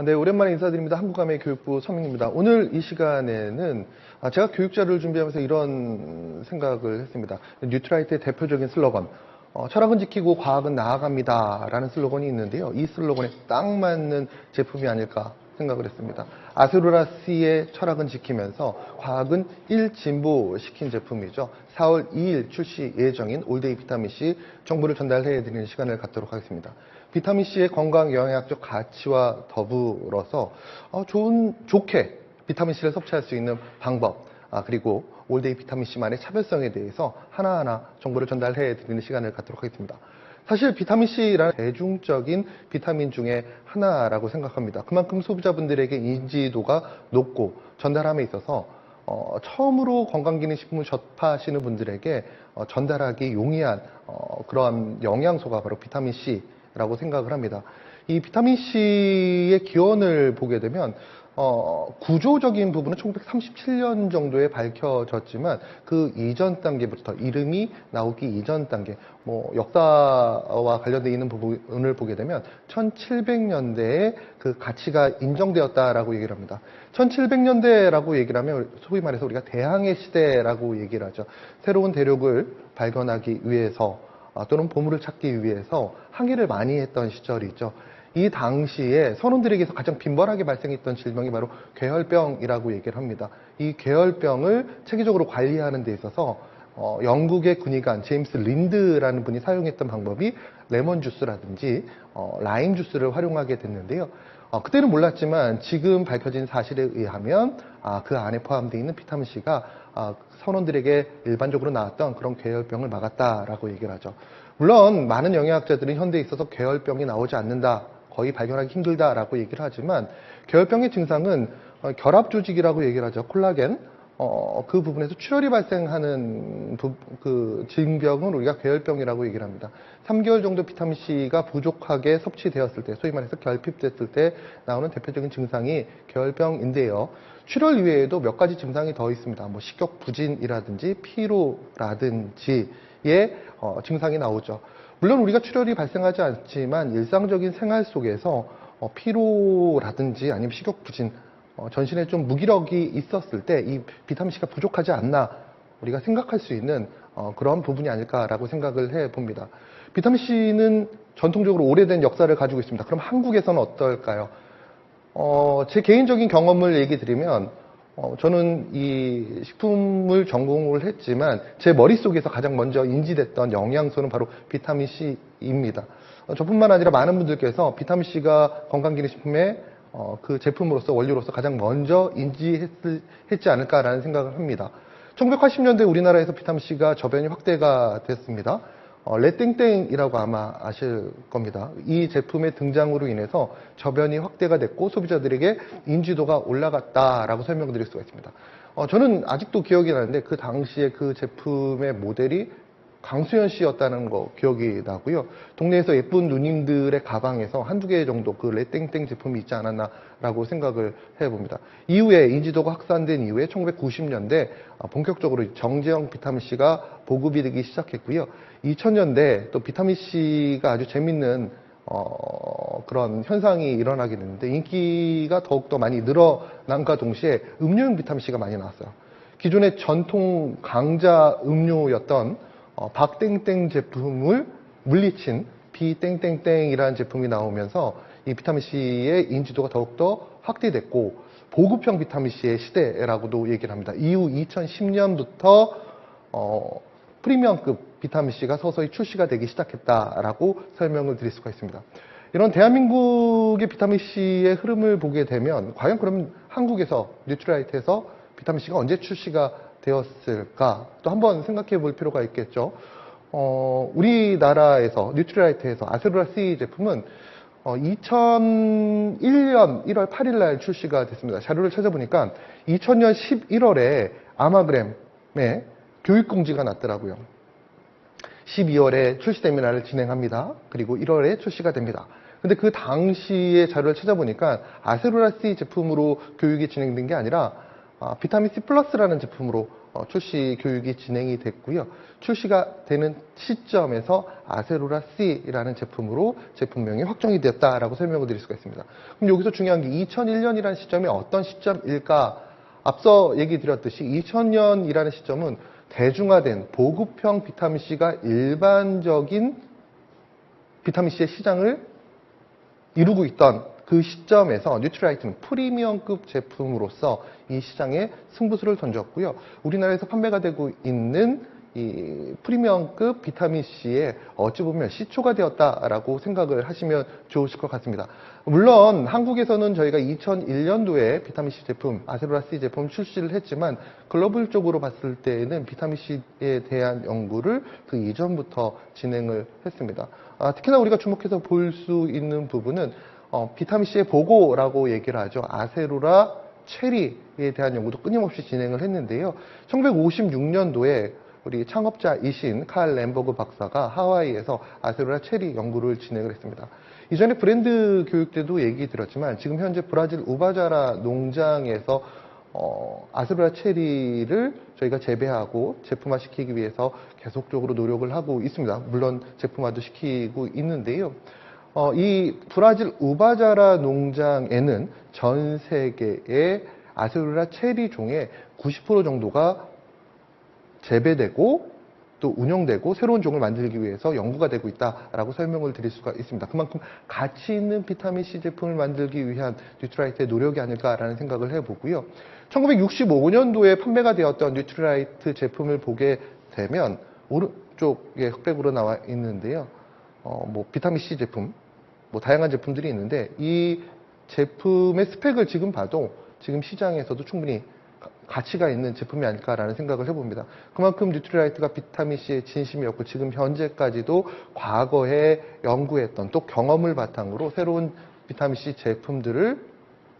네, 오랜만에 인사드립니다. 한국아메 교육부 서민입니다. 오늘 이 시간에는 제가 교육자를 준비하면서 이런 생각을 했습니다. 뉴트라이트의 대표적인 슬로건, 철학은 지키고 과학은 나아갑니다 라는 슬로건이 있는데요. 이 슬로건에 딱 맞는 제품이 아닐까 생각을 했습니다. 아스로라 C의 철학은 지키면서 과학은 1진보시킨 제품이죠. 4월 2일 출시 예정인 올데이 비타민C 정보를 전달해드리는 시간을 갖도록 하겠습니다. 비타민C의 건강 영양학적 가치와 더불어서 좋게 비타민C를 섭취할 수 있는 방법, 그리고 올데이 비타민C만의 차별성에 대해서 하나하나 정보를 전달해 드리는 시간을 갖도록 하겠습니다. 사실 비타민C라는 대중적인 비타민 중에 하나라고 생각합니다. 그만큼 소비자분들에게 인지도가 높고 전달함에 있어서 처음으로 건강기능식품을 접하시는 분들에게 전달하기 용이한 그러한 영양소가 바로 비타민C 라고 생각을 합니다. 이 비타민C의 기원을 보게 되면 구조적인 부분은 1937년 정도에 밝혀졌지만 그 이전 단계부터 이름이 나오기 이전 단계, 역사와 관련되어 있는 부분을 보게 되면 1700년대에 그 가치가 인정되었다라고 얘기를 합니다. 1700년대라고 얘기를 하면 소위 말해서 우리가 대항해 시대라고 얘기를 하죠. 새로운 대륙을 발견하기 위해서 또는 보물을 찾기 위해서 항해를 많이 했던 시절이죠. 이 당시에 선원들에게서 가장 빈번하게 발생했던 질병이 바로 괴혈병이라고 얘기를 합니다. 이 괴혈병을 체계적으로 관리하는 데 있어서 영국의 군의관 제임스 린드라는 분이 사용했던 방법이 레몬 주스라든지 라임 주스를 활용하게 됐는데요. 그때는 몰랐지만 지금 밝혀진 사실에 의하면 그 안에 포함되어 있는 비타민C가 선원들에게 일반적으로 나왔던 그런 괴혈병을 막았다라고 얘기를 하죠. 물론 많은 영양학자들은 현대에 있어서 괴혈병이 나오지 않는다, 거의 발견하기 힘들다라고 얘기를 하지만 괴혈병의 증상은 결합 조직이라고 얘기를 하죠. 콜라겐, 그 부분에서 출혈이 발생하는 그 질병은 우리가 괴혈병이라고 얘기를 합니다. 3개월 정도 비타민C가 부족하게 섭취되었을 때, 소위 말해서 결핍됐을 때 나오는 대표적인 증상이 괴혈병인데요. 출혈 이외에도 몇 가지 증상이 더 있습니다. 식욕 부진이라든지 피로라든지의 증상이 나오죠. 물론 우리가 출혈이 발생하지 않지만 일상적인 생활 속에서 피로라든지 아니면 식욕 부진, 전신에 좀 무기력이 있었을 때 이 비타민C가 부족하지 않나 우리가 생각할 수 있는 그런 부분이 아닐까라고 생각을 해봅니다. 비타민C는 전통적으로 오래된 역사를 가지고 있습니다. 그럼 한국에서는 어떨까요? 제 개인적인 경험을 얘기 드리면 저는 이 식품을 전공을 했지만 제 머릿속에서 가장 먼저 인지됐던 영양소는 바로 비타민C입니다. 저뿐만 아니라 많은 분들께서 비타민C가 건강기능식품의 그 제품으로서 원료로서 가장 먼저 인지했지 않을까라는 생각을 합니다. 1980년대 우리나라에서 비타민C가 저변이 확대가 됐습니다. 레땡땡이라고 아마 아실 겁니다. 이 제품의 등장으로 인해서 저변이 확대가 됐고 소비자들에게 인지도가 올라갔다라고 설명드릴 수가 있습니다. 저는 아직도 기억이 나는데 그 당시에 그 제품의 모델이 강수연 씨였다는 거 기억이 나고요. 동네에서 예쁜 누님들의 가방에서 한두 개 정도 그 레땡땡 제품이 있지 않았나라고 생각을 해봅니다. 이후에 인지도가 확산된 이후에 1990년대 본격적으로 정제형 비타민C가 보급이 되기 시작했고요. 2000년대 또 비타민C가 아주 재밌는 그런 현상이 일어나게 됐는데 인기가 더욱더 많이 늘어남과 동시에 음료용 비타민C가 많이 나왔어요. 기존의 전통 강자 음료였던 박땡땡 제품을 물리친 비땡땡땡이라는 제품이 나오면서 이 비타민C의 인지도가 더욱더 확대됐고 보급형 비타민C의 시대라고도 얘기를 합니다. 이후 2010년부터 프리미엄급 비타민C가 서서히 출시가 되기 시작했다라고 설명을 드릴 수가 있습니다. 이런 대한민국의 비타민C의 흐름을 보게 되면 과연 그럼 한국에서 뉴트라이트에서 비타민C가 언제 출시가 되었을까? 또 한번 생각해 볼 필요가 있겠죠. 우리나라에서 뉴트라이트에서 아스로라 C 제품은 2001년 1월 8일 날 출시가 됐습니다. 자료를 찾아보니까 2000년 11월에 아마그램에 교육공지가 났더라고요. 12월에 출시 세미나를 진행합니다. 그리고 1월에 출시가 됩니다. 근데 그 당시의 자료를 찾아보니까 아스로라 C 제품으로 교육이 진행된 게 아니라 비타민 C 플러스라는 제품으로 출시 교육이 진행이 됐고요. 출시가 되는 시점에서 아세로라 C라는 제품으로 제품명이 확정이 되었다라고 설명을 드릴 수가 있습니다. 그럼 여기서 중요한 게 2001년이라는 시점이 어떤 시점일까? 앞서 얘기 드렸듯이 2000년이라는 시점은 대중화된 보급형 비타민C가 일반적인 비타민C의 시장을 이루고 있던 그 시점에서 뉴트라이트는 프리미엄급 제품으로서 이 시장에 승부수를 던졌고요. 우리나라에서 판매가 되고 있는 이 프리미엄급 비타민C에 어찌 보면 시초가 되었다라고 생각을 하시면 좋으실 것 같습니다. 물론 한국에서는 저희가 2001년도에 비타민C 제품, 아세로라 C 제품 출시를 했지만 글로벌적으로 봤을 때에는 비타민C에 대한 연구를 그 이전부터 진행을 했습니다. 특히나 우리가 주목해서 볼 수 있는 부분은 비타민C의 보고라고 얘기를 하죠. 아세로라 체리에 대한 연구도 끊임없이 진행을 했는데요. 1956년도에 우리 창업자이신 칼 램버그 박사가 하와이에서 아세로라 체리 연구를 진행을 했습니다. 이전에 브랜드 교육 때도 얘기 드렸지만 지금 현재 브라질 우바자라 농장에서 아세로라 체리를 저희가 재배하고 제품화시키기 위해서 계속적으로 노력을 하고 있습니다. 물론 제품화도 시키고 있는데요. 이 브라질 우바자라 농장에는 전 세계의 아세로라 체리 종의 90% 정도가 재배되고 또 운영되고 새로운 종을 만들기 위해서 연구가 되고 있다라고 설명을 드릴 수가 있습니다. 그만큼 가치 있는 비타민C 제품을 만들기 위한 뉴트라이트의 노력이 아닐까라는 생각을 해보고요. 1965년도에 판매가 되었던 뉴트라이트 제품을 보게 되면 오른쪽에 흑백으로 나와 있는데요. 비타민C 제품, 다양한 제품들이 있는데 이 제품의 스펙을 지금 봐도 지금 시장에서도 충분히 가치가 있는 제품이 아닐까라는 생각을 해봅니다. 그만큼 뉴트라이트가 비타민C의 진심이었고 지금 현재까지도 과거에 연구했던 또 경험을 바탕으로 새로운 비타민C 제품들을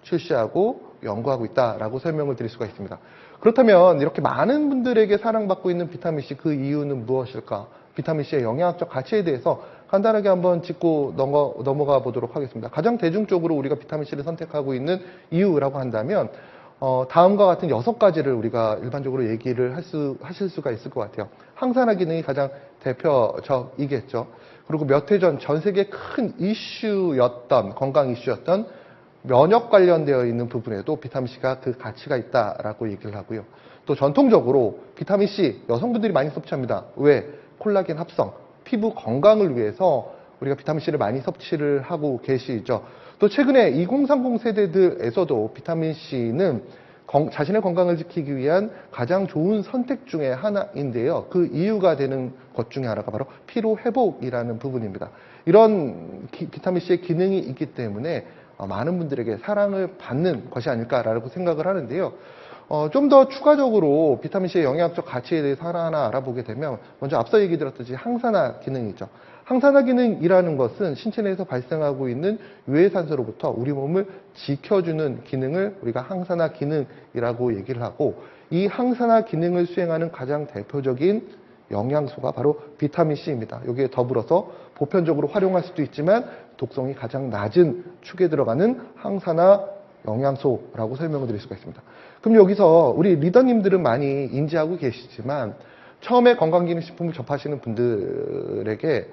출시하고 연구하고 있다라고 설명을 드릴 수가 있습니다. 그렇다면 이렇게 많은 분들에게 사랑받고 있는 비타민C 그 이유는 무엇일까? 비타민C의 영양학적 가치에 대해서 간단하게 한번 짚고 넘어가 보도록 하겠습니다. 가장 대중적으로 우리가 비타민C를 선택하고 있는 이유라고 한다면 다음과 같은 6가지를 우리가 일반적으로 얘기를 하실 수가 있을 것 같아요. 항산화 기능이 가장 대표적이겠죠. 그리고 몇 해 전 전 세계 큰 이슈였던, 건강 이슈였던 면역 관련되어 있는 부분에도 비타민C가 그 가치가 있다라고 얘기를 하고요. 또 전통적으로 비타민C 여성분들이 많이 섭취합니다. 왜? 콜라겐 합성, 피부 건강을 위해서 우리가 비타민C를 많이 섭취를 하고 계시죠. 또 최근에 2030 세대들에서도 비타민C는 자신의 건강을 지키기 위한 가장 좋은 선택 중에 하나인데요. 그 이유가 되는 것 중에 하나가 바로 피로 회복이라는 부분입니다. 이런 비타민C의 기능이 있기 때문에 많은 분들에게 사랑을 받는 것이 아닐까라고 생각을 하는데요. 좀 더 추가적으로 비타민C의 영양학적 가치에 대해서 하나하나 알아보게 되면 먼저 앞서 얘기 드렸듯이 항산화 기능이죠. 항산화 기능이라는 것은 신체 내에서 발생하고 있는 유해산소로부터 우리 몸을 지켜주는 기능을 우리가 항산화 기능이라고 얘기를 하고 이 항산화 기능을 수행하는 가장 대표적인 영양소가 바로 비타민C입니다. 여기에 더불어서 보편적으로 활용할 수도 있지만 독성이 가장 낮은 축에 들어가는 항산화 영양소라고 설명을 드릴 수가 있습니다. 그럼 여기서 우리 리더님들은 많이 인지하고 계시지만 처음에 건강기능식품을 접하시는 분들에게는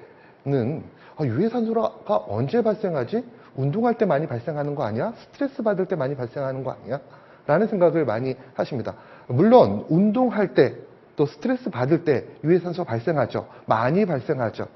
유해산소가 언제 발생하지? 운동할 때 많이 발생하는 거 아니야? 스트레스 받을 때 많이 발생하는 거 아니야? 라는 생각을 많이 하십니다. 물론 운동할 때 또 스트레스 받을 때 유해산소가 발생하죠. 많이 발생하죠.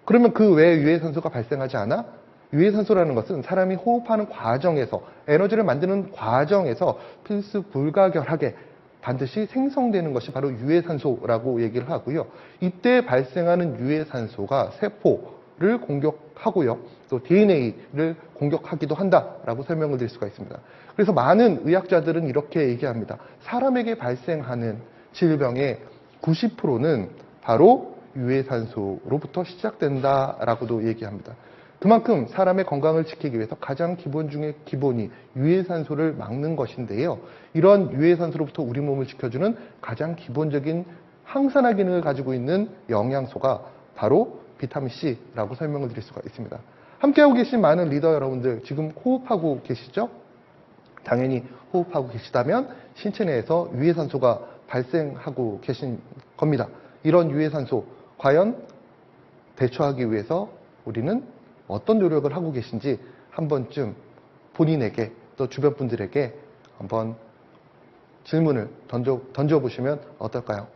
그러면 그 외에 유해산소가 발생하지 않아? 유해산소라는 것은 사람이 호흡하는 과정에서 에너지를 만드는 과정에서 필수 불가결하게 반드시 생성되는 것이 바로 유해산소라고 얘기를 하고요. 이때 발생하는 유해산소가 세포를 공격하고요. 또 DNA를 공격하기도 한다라고 설명을 드릴 수가 있습니다. 그래서 많은 의학자들은 이렇게 얘기합니다. 사람에게 발생하는 질병의 90%는 바로 유해산소로부터 시작된다라고도 얘기합니다. 그만큼 사람의 건강을 지키기 위해서 가장 기본 중에 기본이 유해산소를 막는 것인데요. 이런 유해산소로부터 우리 몸을 지켜주는 가장 기본적인 항산화 기능을 가지고 있는 영양소가 바로 비타민C라고 설명을 드릴 수가 있습니다. 함께하고 계신 많은 리더 여러분들 지금 호흡하고 계시죠? 당연히 호흡하고 계시다면 신체 내에서 유해산소가 발생하고 계신 겁니다. 이런 유해산소 과연 대처하기 위해서 우리는 어떤 노력을 하고 계신지 한 번쯤 본인에게 또 주변 분들에게 한번 질문을 던져보시면 어떨까요?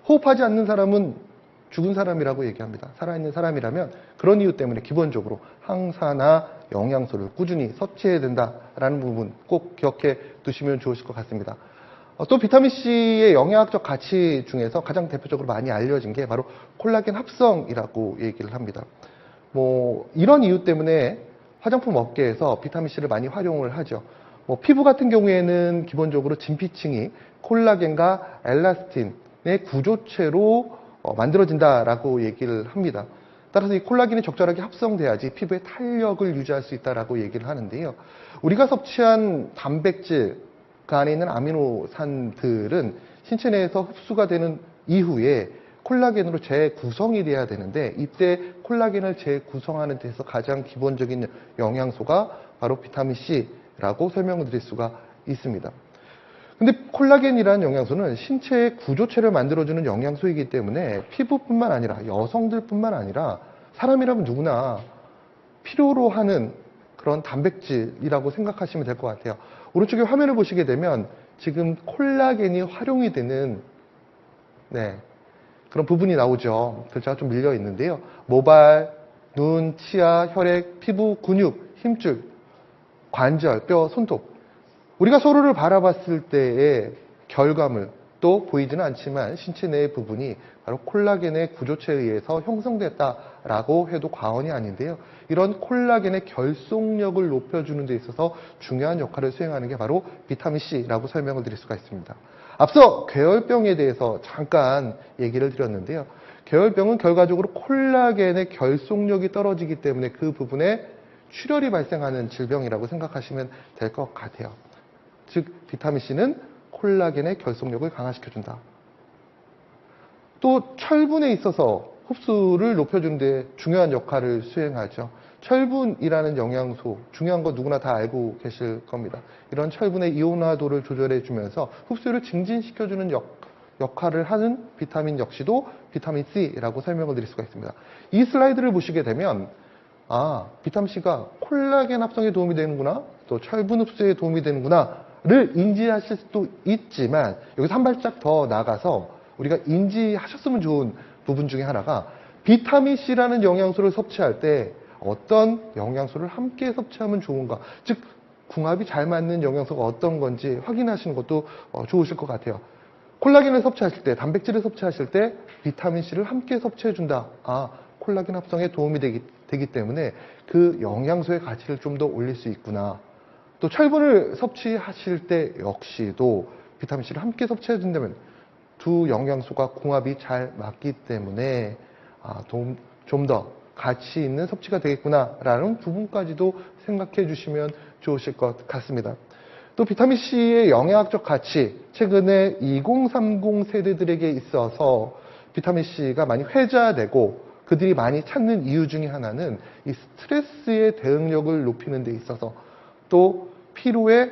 호흡하지 않는 사람은 죽은 사람이라고 얘기합니다. 살아있는 사람이라면 그런 이유 때문에 기본적으로 항산화 영양소를 꾸준히 섭취해야 된다라는 부분 꼭 기억해 두시면 좋으실 것 같습니다. 또 비타민C의 영양학적 가치 중에서 가장 대표적으로 많이 알려진 게 바로 콜라겐 합성이라고 얘기를 합니다. 이런 이유 때문에 화장품 업계에서 비타민C를 많이 활용을 하죠. 피부 같은 경우에는 기본적으로 진피층이 콜라겐과 엘라스틴의 구조체로 만들어진다라고 얘기를 합니다. 따라서 이 콜라겐이 적절하게 합성돼야지 피부의 탄력을 유지할 수 있다라고 얘기를 하는데요. 우리가 섭취한 단백질, 그 안에 있는 아미노산들은 신체 내에서 흡수가 되는 이후에 콜라겐으로 재구성이 돼야 되는데 이때 콜라겐을 재구성하는 데서 가장 기본적인 영양소가 바로 비타민C라고 설명을 드릴 수가 있습니다. 근데 콜라겐이라는 영양소는 신체의 구조체를 만들어주는 영양소이기 때문에 피부뿐만 아니라 여성들뿐만 아니라 사람이라면 누구나 필요로 하는 그런 단백질이라고 생각하시면 될 것 같아요. 오른쪽에 화면을 보시게 되면 지금 콜라겐이 활용이 되는 그런 부분이 나오죠. 글자가 좀 밀려 있는데요. 모발, 눈, 치아, 혈액, 피부, 근육, 힘줄, 관절, 뼈, 손톱. 우리가 서로를 바라봤을 때의 결과물, 또 보이지는 않지만 신체 내의 부분이 바로 콜라겐의 구조체에 의해서 형성됐다라고 해도 과언이 아닌데요. 이런 콜라겐의 결속력을 높여주는 데 있어서 중요한 역할을 수행하는 게 바로 비타민C라고 설명을 드릴 수가 있습니다. 앞서 괴혈병에 대해서 잠깐 얘기를 드렸는데요. 괴혈병은 결과적으로 콜라겐의 결속력이 떨어지기 때문에 그 부분에 출혈이 발생하는 질병이라고 생각하시면 될 것 같아요. 즉 비타민C는 콜라겐의 결속력을 강화시켜준다. 또 철분에 있어서 흡수를 높여주는 데 중요한 역할을 수행하죠. 철분이라는 영양소, 중요한 거 누구나 다 알고 계실 겁니다. 이런 철분의 이온화도를 조절해 주면서 흡수를 증진시켜주는 역할을 하는 비타민 역시도 비타민C라고 설명을 드릴 수가 있습니다. 이 슬라이드를 보시게 되면 비타민C가 콜라겐 합성에 도움이 되는구나, 또 철분 흡수에 도움이 되는구나를 인지하실 수도 있지만 여기서 한 발짝 더 나가서 우리가 인지하셨으면 좋은 부분 중에 하나가 비타민C라는 영양소를 섭취할 때 어떤 영양소를 함께 섭취하면 좋은가, 즉 궁합이 잘 맞는 영양소가 어떤 건지 확인하시는 것도 좋으실 것 같아요. 콜라겐을 섭취하실 때, 단백질을 섭취하실 때 비타민C를 함께 섭취해 준다. 콜라겐 합성에 도움이 되기 때문에 그 영양소의 가치를 좀 더 올릴 수 있구나. 또 철분을 섭취하실 때 역시도 비타민C를 함께 섭취해 준다면 두 영양소가 궁합이 잘 맞기 때문에 좀 더 가치 있는 섭취가 되겠구나라는 부분까지도 생각해 주시면 좋으실 것 같습니다. 또 비타민C의 영양학적 가치, 최근에 2030 세대들에게 있어서 비타민C가 많이 회자되고 그들이 많이 찾는 이유 중에 하나는 이 스트레스의 대응력을 높이는 데 있어서 또 피로의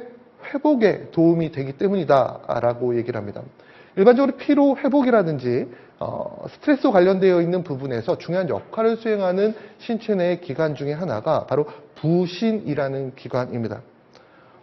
회복에 도움이 되기 때문이다라고 얘기를 합니다. 일반적으로 피로 회복이라든지 스트레스 관련되어 있는 부분에서 중요한 역할을 수행하는 신체 내의 기관 중에 하나가 바로 부신이라는 기관입니다.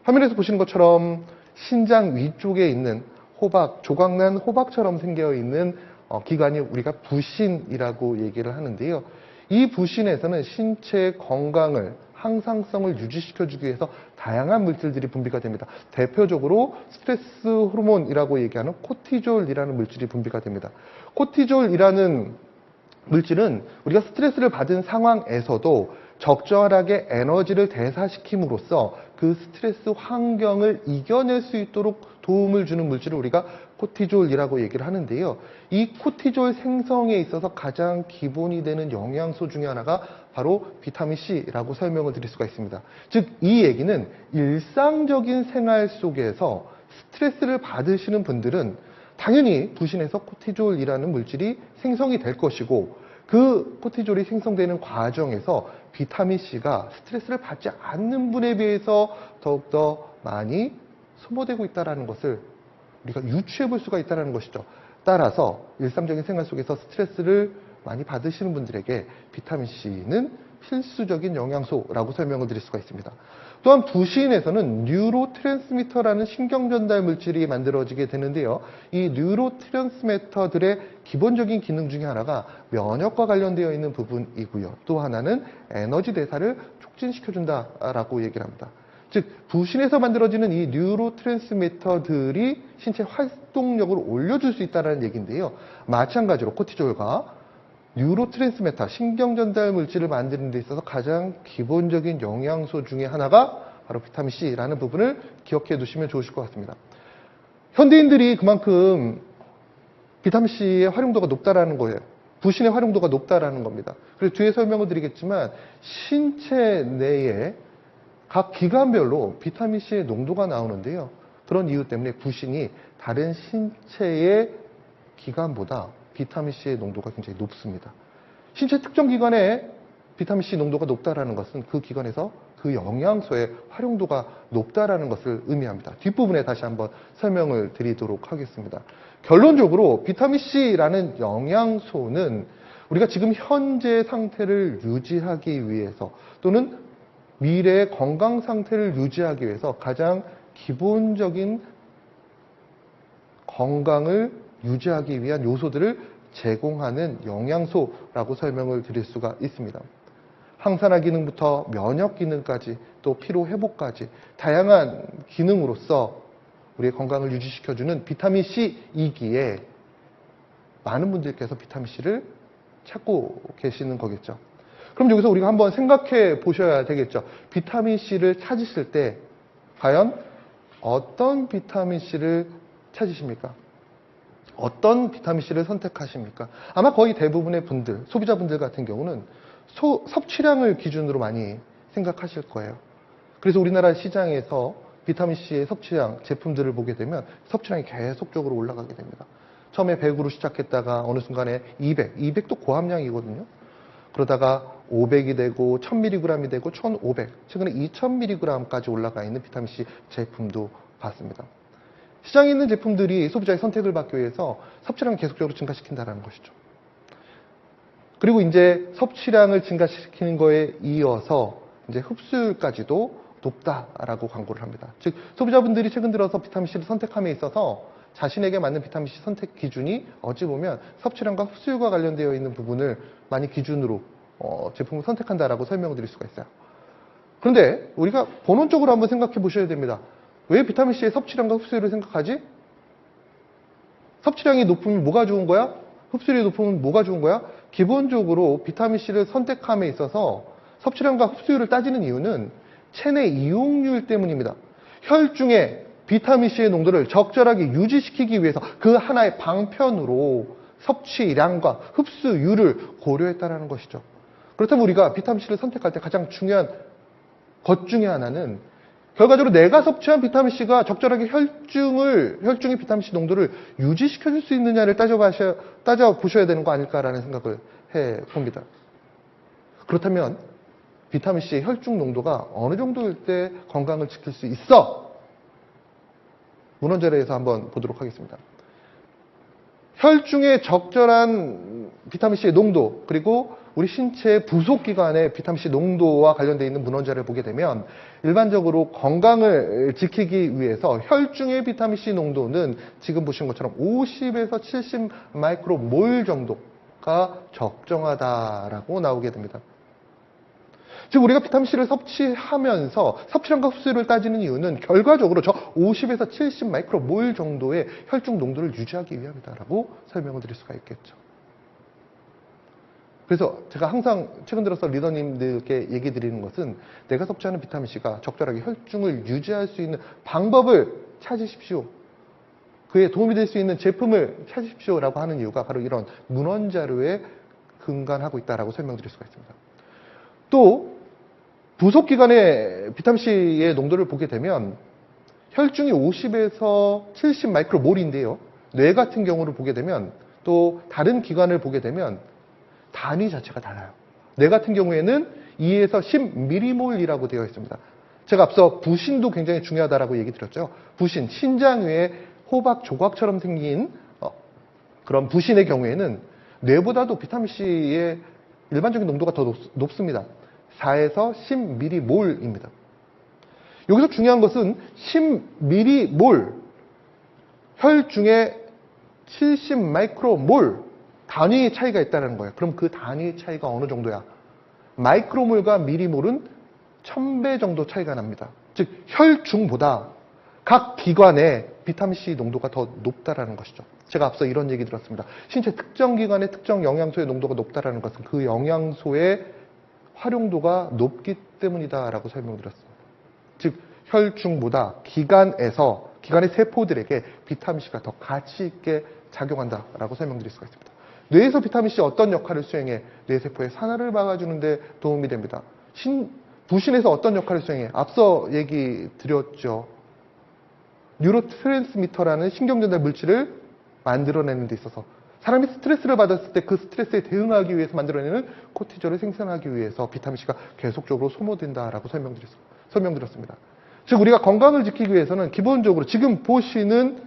화면에서 보시는 것처럼 신장 위쪽에 있는 호박, 조각난 호박처럼 생겨 있는 기관이 우리가 부신이라고 얘기를 하는데요. 이 부신에서는 신체의 건강을, 항상성을 유지시켜주기 위해서 다양한 물질들이 분비가 됩니다. 대표적으로 스트레스 호르몬이라고 얘기하는 코티졸이라는 물질이 분비가 됩니다. 코티졸이라는 물질은 우리가 스트레스를 받은 상황에서도 적절하게 에너지를 대사시킴으로써 그 스트레스 환경을 이겨낼 수 있도록 도움을 주는 물질을 우리가 코티졸이라고 얘기를 하는데요. 이 코티졸 생성에 있어서 가장 기본이 되는 영양소 중에 하나가 바로 비타민C라고 설명을 드릴 수가 있습니다. 즉, 이 얘기는 일상적인 생활 속에서 스트레스를 받으시는 분들은 당연히 부신에서 코티졸이라는 물질이 생성이 될 것이고 그 코티졸이 생성되는 과정에서 비타민C가 스트레스를 받지 않는 분에 비해서 더욱더 많이 소모되고 있다는 것을 우리가 유추해 볼 수가 있다는 것이죠. 따라서 일상적인 생활 속에서 스트레스를 많이 받으시는 분들에게 비타민C는 필수적인 영양소라고 설명을 드릴 수가 있습니다. 또한 부신에서는 뉴로트랜스미터라는 신경전달 물질이 만들어지게 되는데요. 이 뉴로트랜스미터들의 기본적인 기능 중에 하나가 면역과 관련되어 있는 부분이고요. 또 하나는 에너지 대사를 촉진시켜준다라고 얘기를 합니다. 즉 부신에서 만들어지는 이 뉴로트랜스미터들이 신체 활동력을 올려줄 수 있다는 얘기인데요. 마찬가지로 코티졸과 뉴로트랜스미터, 신경전달 물질을 만드는 데 있어서 가장 기본적인 영양소 중에 하나가 바로 비타민C라는 부분을 기억해 두시면 좋으실 것 같습니다. 현대인들이 그만큼 비타민C의 활용도가 높다라는 거예요. 부신의 활용도가 높다라는 겁니다. 그래서 뒤에 설명을 드리겠지만 신체 내에 각 기관별로 비타민C의 농도가 나오는데요. 그런 이유 때문에 부신이 다른 신체의 기관보다 비타민C의 농도가 굉장히 높습니다. 신체 특정 기관에 비타민C 농도가 높다는 것은 그 기관에서 그 영양소의 활용도가 높다는 것을 의미합니다. 뒷부분에 다시 한번 설명을 드리도록 하겠습니다. 결론적으로 비타민C라는 영양소는 우리가 지금 현재 상태를 유지하기 위해서 또는 미래의 건강 상태를 유지하기 위해서 가장 기본적인 건강을 유지하기 위한 요소들을 제공하는 영양소라고 설명을 드릴 수가 있습니다. 항산화 기능부터 면역 기능까지 또 피로 회복까지 다양한 기능으로서 우리의 건강을 유지시켜주는 비타민C이기에 많은 분들께서 비타민C를 찾고 계시는 거겠죠. 그럼 여기서 우리가 한번 생각해 보셔야 되겠죠. 비타민C를 찾으실 때 과연 어떤 비타민C를 찾으십니까? 어떤 비타민C를 선택하십니까? 아마 거의 대부분의 분들, 소비자분들 같은 경우는 섭취량을 기준으로 많이 생각하실 거예요. 그래서 우리나라 시장에서 비타민C의 섭취량 제품들을 보게 되면 섭취량이 계속적으로 올라가게 됩니다. 처음에 100으로 시작했다가 어느 순간에 200도 고함량이거든요. 그러다가 500이 되고 1000mg이 되고 1500, 최근에 2000mg까지 올라가 있는 비타민C 제품도 봤습니다. 시장에 있는 제품들이 소비자의 선택을 받기 위해서 섭취량을 계속적으로 증가시킨다는 것이죠. 그리고 이제 섭취량을 증가시키는 거에 이어서 이제 흡수율까지도 높다라고 광고를 합니다. 즉 소비자분들이 최근 들어서 비타민C를 선택함에 있어서 자신에게 맞는 비타민C 선택 기준이 어찌 보면 섭취량과 흡수율과 관련되어 있는 부분을 많이 기준으로 제품을 선택한다라고 설명을 드릴 수가 있어요. 그런데 우리가 본원적으로 한번 생각해 보셔야 됩니다. 왜 비타민C의 섭취량과 흡수율을 생각하지? 섭취량이 높으면 뭐가 좋은 거야? 흡수율이 높으면 뭐가 좋은 거야? 기본적으로 비타민C를 선택함에 있어서 섭취량과 흡수율을 따지는 이유는 체내 이용률 때문입니다. 혈중에 비타민C의 농도를 적절하게 유지시키기 위해서 그 하나의 방편으로 섭취량과 흡수율을 고려했다는 것이죠. 그렇다면 우리가 비타민C를 선택할 때 가장 중요한 것 중에 하나는 결과적으로 내가 섭취한 비타민C가 적절하게 혈중의 비타민C 농도를 유지시켜줄 수 있느냐를 따져보셔야 되는 거 아닐까라는 생각을 해봅니다. 그렇다면 비타민C의 혈중 농도가 어느 정도일 때 건강을 지킬 수 있어? 문헌자료에서 한번 보도록 하겠습니다. 혈중의 적절한 비타민C의 농도 그리고 우리 신체의 부속기관의 비타민C 농도와 관련되어 있는 문헌자를 보게 되면 일반적으로 건강을 지키기 위해서 혈중의 비타민C 농도는 지금 보신 것처럼 50에서 70 마이크로몰 정도가 적정하다라고 나오게 됩니다. 즉 우리가 비타민C를 섭취하면서 섭취량과 흡수율을 따지는 이유는 결과적으로 저 50에서 70 마이크로몰 정도의 혈중 농도를 유지하기 위함이다라고 설명을 드릴 수가 있겠죠. 그래서 제가 항상 최근 들어서 리더님들께 얘기 드리는 것은 내가 섭취하는 비타민C가 적절하게 혈중을 유지할 수 있는 방법을 찾으십시오. 그에 도움이 될 수 있는 제품을 찾으십시오라고 하는 이유가 바로 이런 문헌 자료에 근간하고 있다라고 설명드릴 수가 있습니다. 또 부속기관의 비타민C의 농도를 보게 되면 혈중이 50에서 70 마이크로몰인데요. 뇌 같은 경우를 보게 되면 또 다른 기관을 보게 되면 단위 자체가 달라요. 뇌 같은 경우에는 2에서 10 밀리몰이라고 되어 있습니다. 제가 앞서 부신도 굉장히 중요하다라고 얘기 드렸죠. 부신, 신장 위에 호박 조각처럼 생긴 그런 부신의 경우에는 뇌보다도 비타민C의 일반적인 농도가 더 높습니다. 4에서 10mm몰입니다. 여기서 중요한 것은 10mm몰, 혈중에 70 마이크로몰 단위의 차이가 있다는 거예요. 그럼 그 단위의 차이가 어느 정도야? 마이크로몰과 미리몰은 1000배 정도 차이가 납니다. 즉 혈중보다 각 기관의 비타민C 농도가 더 높다라는 것이죠. 제가 앞서 이런 얘기 들었습니다. 신체 특정 기관의 특정 영양소의 농도가 높다라는 것은 그 영양소의 활용도가 높기 때문이다라고 설명드렸습니다. 즉 혈중보다 기관의 세포들에게 비타민C가 더 가치 있게 작용한다라고 설명드릴 수가 있습니다. 뇌에서 비타민C 어떤 역할을 수행해? 뇌세포의 산화를 막아주는 데 도움이 됩니다. 부신에서 어떤 역할을 수행해? 앞서 얘기 드렸죠. 뉴로트랜스미터라는 신경전달 물질을 만들어내는 데 있어서 사람이 스트레스를 받았을 때 그 스트레스에 대응하기 위해서 만들어내는 코티졸을 생산하기 위해서 비타민C가 계속적으로 소모된다라고 설명드렸습니다. 즉 우리가 건강을 지키기 위해서는 기본적으로 지금 보시는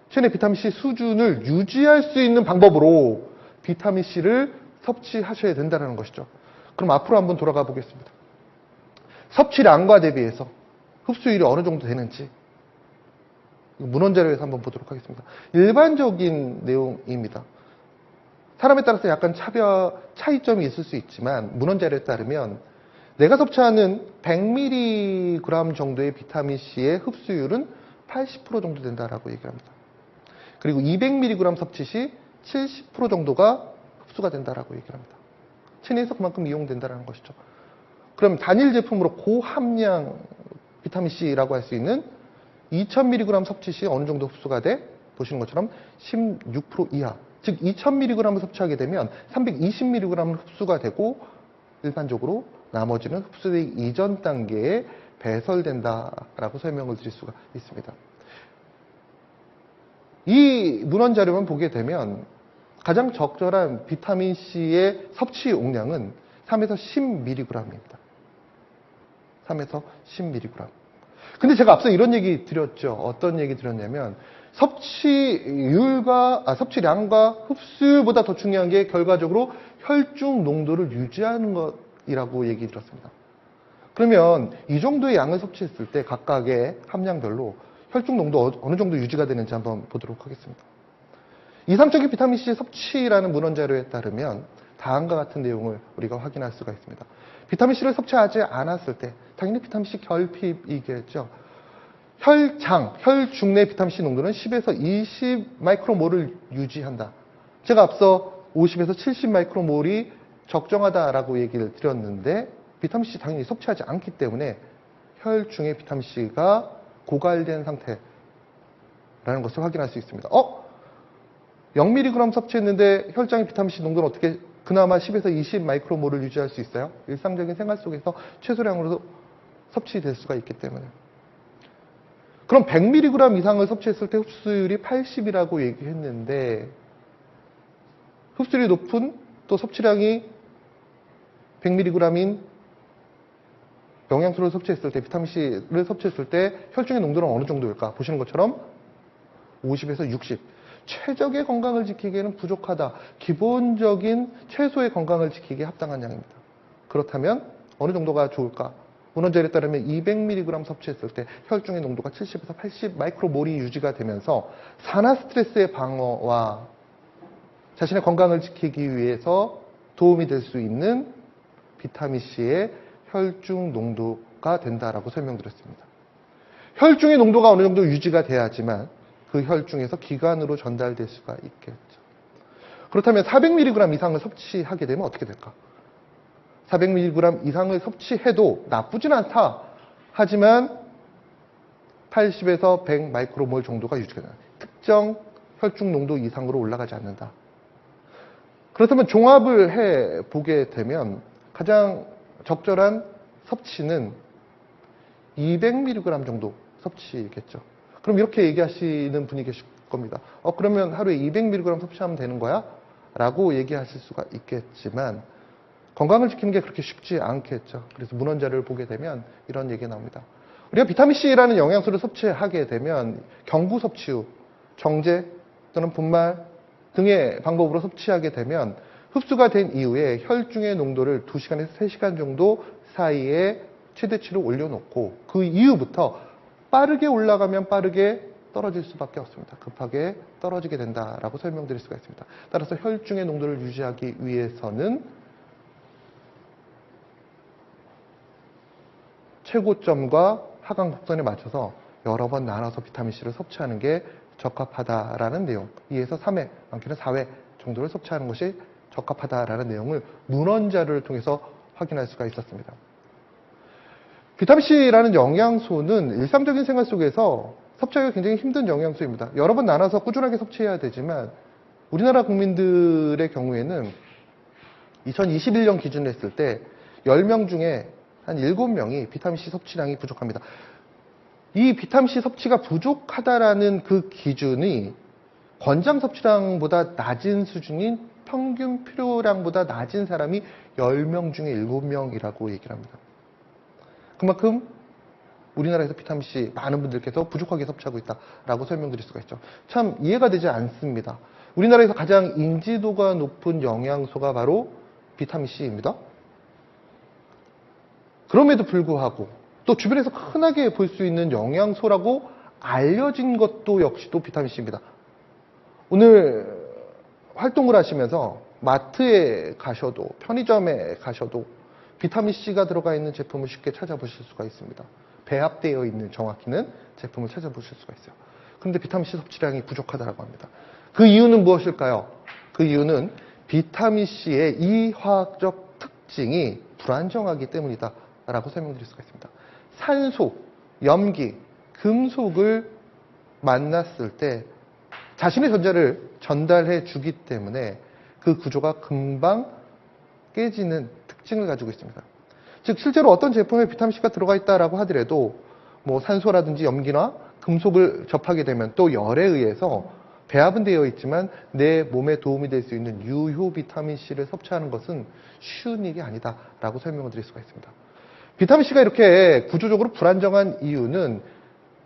체내 비타민C 수준을 유지할 수 있는 방법으로 비타민C를 섭취하셔야 된다는 것이죠. 그럼 앞으로 한번 돌아가 보겠습니다. 섭취량과 대비해서 흡수율이 어느 정도 되는지 문헌자료에서 한번 보도록 하겠습니다. 일반적인 내용입니다. 사람에 따라서 약간 차이점이 있을 수 있지만 문헌자료에 따르면 내가 섭취하는 100mg 정도의 비타민C의 흡수율은 80% 정도 된다라고 얘기합니다. 그리고 200mg 섭취 시 70% 정도가 흡수가 된다라고 얘기합니다. 체내에서 그만큼 이용된다는 것이죠. 그럼 단일 제품으로 고함량 비타민C라고 할 수 있는 2000mg 섭취 시 어느 정도 흡수가 돼? 보시는 것처럼 16% 이하. 즉 2000mg을 섭취하게 되면 320mg는 흡수가 되고 일반적으로 나머지는 흡수되기 이전 단계에 배설된다라고 설명을 드릴 수가 있습니다. 이 문헌 자료만 보게 되면 가장 적절한 비타민C의 섭취 용량은 3에서 10mg입니다. 3에서 10mg. 근데 제가 앞서 이런 얘기 드렸죠. 어떤 얘기 드렸냐면 섭취량과 흡수율보다 더 중요한 게 결과적으로 혈중 농도를 유지하는 것이라고 얘기 드렸습니다. 그러면 이 정도의 양을 섭취했을 때 각각의 함량별로 혈중 농도 어느 정도 유지가 되는지 한번 보도록 하겠습니다. 이상적인 비타민C 섭취라는 문헌 자료에 따르면 다음과 같은 내용을 우리가 확인할 수가 있습니다. 비타민C를 섭취하지 않았을 때 당연히 비타민C 결핍이겠죠. 혈중 내 비타민C 농도는 10에서 20 마이크로몰을 유지한다. 제가 앞서 50에서 70 마이크로몰이 적정하다라고 얘기를 드렸는데 비타민C 당연히 섭취하지 않기 때문에 혈중의 비타민C가 고갈된 상태라는 것을 확인할 수 있습니다. 0mg 섭취했는데 혈장의 비타민C 농도는 어떻게 그나마 10에서 20 마이크로몰을 유지할 수 있어요? 일상적인 생활 속에서 최소량으로 섭취될 수가 있기 때문에. 그럼 100mg 이상을 섭취했을 때 흡수율이 80이라고 얘기했는데 흡수율이 높은 또 섭취량이 100mg인 영양소를 섭취했을 때 비타민C를 섭취했을 때 혈중의 농도는 어느 정도일까? 보시는 것처럼 50에서 60. 최적의 건강을 지키기에는 부족하다. 기본적인 최소의 건강을 지키기에 합당한 양입니다. 그렇다면 어느 정도가 좋을까? 문헌자료에 따르면 200mg 섭취했을 때 혈중의 농도가 70에서 80 마이크로몰이 유지가 되면서 산화 스트레스의 방어와 자신의 건강을 지키기 위해서 도움이 될 수 있는 비타민C의 혈중 농도가 된다라고 설명드렸습니다. 혈중의 농도가 어느 정도 유지가 돼야지만 그 혈중에서 기관으로 전달될 수가 있겠죠. 그렇다면 400mg 이상을 섭취하게 되면 어떻게 될까? 400mg 이상을 섭취해도 나쁘진 않다. 하지만 80에서 100 마이크로몰 정도가 유지가 된다. 특정 혈중 농도 이상으로 올라가지 않는다. 그렇다면 종합을 해보게 되면 가장 적절한 섭취는 200mg 정도 섭취겠죠. 그럼 이렇게 얘기하시는 분이 계실 겁니다. 그러면 하루에 200mg 섭취하면 되는 거야? 라고 얘기하실 수가 있겠지만 건강을 지키는 게 그렇게 쉽지 않겠죠. 그래서 문헌자료를 보게 되면 이런 얘기가 나옵니다. 우리가 비타민C라는 영양소를 섭취하게 되면 경구 섭취 후 정제 또는 분말 등의 방법으로 섭취하게 되면 흡수가 된 이후에 혈중의 농도를 2시간에서 3시간 정도 사이에 최대치로 올려놓고 그 이후부터 빠르게 올라가면 빠르게 떨어질 수밖에 없습니다. 급하게 떨어지게 된다라고 설명드릴 수가 있습니다. 따라서 혈중의 농도를 유지하기 위해서는 최고점과 하강 곡선에 맞춰서 여러 번 나눠서 비타민C를 섭취하는 게 적합하다라는 내용, 2에서 3회, 많게는 4회 정도를 섭취하는 것이 적합하다라는 내용을 문헌 자료를 통해서 확인할 수가 있었습니다. 비타민C라는 영양소는 일상적인 생활 속에서 섭취하기가 굉장히 힘든 영양소입니다. 여러 번 나눠서 꾸준하게 섭취해야 되지만 우리나라 국민들의 경우에는 2021년 기준으로 했을 때 10명 중에 한 7명이 비타민C 섭취량이 부족합니다. 이 비타민C 섭취가 부족하다라는 그 기준이 권장 섭취량보다 낮은 수준인 평균 필요량보다 낮은 사람이 10명 중에 7명이라고 얘기를 합니다. 그만큼 우리나라에서 비타민C 많은 분들께서 부족하게 섭취하고 있다라고 설명드릴 수가 있죠. 참 이해가 되지 않습니다. 우리나라에서 가장 인지도가 높은 영양소가 바로 비타민C입니다. 그럼에도 불구하고 또 주변에서 흔하게 볼 수 있는 영양소라고 알려진 것도 역시도 비타민C입니다. 오늘 활동을 하시면서 마트에 가셔도 편의점에 가셔도 비타민C가 들어가 있는 제품을 쉽게 찾아보실 수가 있습니다. 배합되어 있는 정확히는 제품을 찾아보실 수가 있어요. 그런데 비타민C 섭취량이 부족하다고 합니다. 그 이유는 무엇일까요? 그 이유는 비타민C의 이 화학적 특징이 불안정하기 때문이다 라고 설명드릴 수가 있습니다. 산소, 염기, 금속을 만났을 때 자신의 전자를 전달해 주기 때문에 그 구조가 금방 깨지는 특징을 가지고 있습니다. 즉 실제로 어떤 제품에 비타민C가 들어가 있다라고 하더라도 뭐 산소라든지 염기나 금속을 접하게 되면 또 열에 의해서 배합은 되어 있지만 내 몸에 도움이 될 수 있는 유효 비타민C를 섭취하는 것은 쉬운 일이 아니다라고 설명을 드릴 수가 있습니다. 비타민C가 이렇게 구조적으로 불안정한 이유는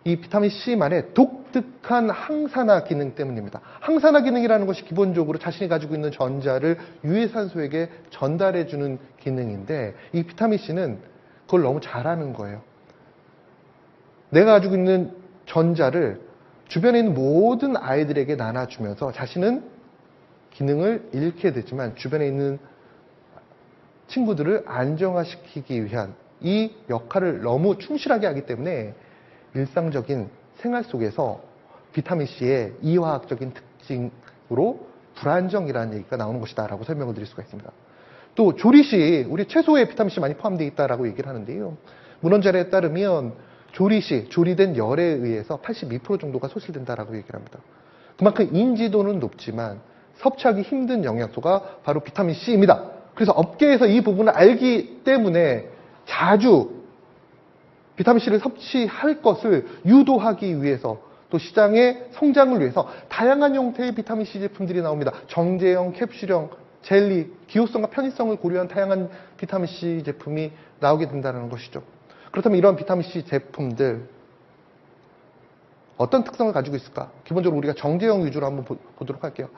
이 비타민C만의 독특한 항산화 기능 때문입니다. 항산화 기능이라는 것이 기본적으로 자신이 가지고 있는 전자를 유해산소에게 전달해주는 기능인데 이 비타민C는 그걸 너무 잘하는 거예요. 내가 가지고 있는 전자를 주변에 있는 모든 아이들에게 나눠주면서 자신은 기능을 잃게 되지만 주변에 있는 친구들을 안정화시키기 위한 이 역할을 너무 충실하게 하기 때문에 일상적인 생활 속에서 비타민C의 이화학적인 특징으로 불안정이라는 얘기가 나오는 것이다 라고 설명을 드릴 수가 있습니다. 또 조리 시 우리 채소에 비타민C 많이 포함되어 있다라고 얘기를 하는데요. 문헌 자료에 따르면 조리 시 조리된 열에 의해서 82% 정도가 소실된다라고 얘기를 합니다. 그만큼 인지도는 높지만 섭취하기 힘든 영양소가 바로 비타민C입니다. 그래서 업계에서 이 부분을 알기 때문에 자주 비타민C를 섭취할 것을 유도하기 위해서 또 시장의 성장을 위해서 다양한 형태의 비타민C 제품들이 나옵니다. 정제형, 캡슐형, 젤리, 기호성과 편의성을 고려한 다양한 비타민C 제품이 나오게 된다는 것이죠. 그렇다면 이런 비타민C 제품들 어떤 특성을 가지고 있을까? 기본적으로 우리가 정제형 위주로 한번 보도록 할게요.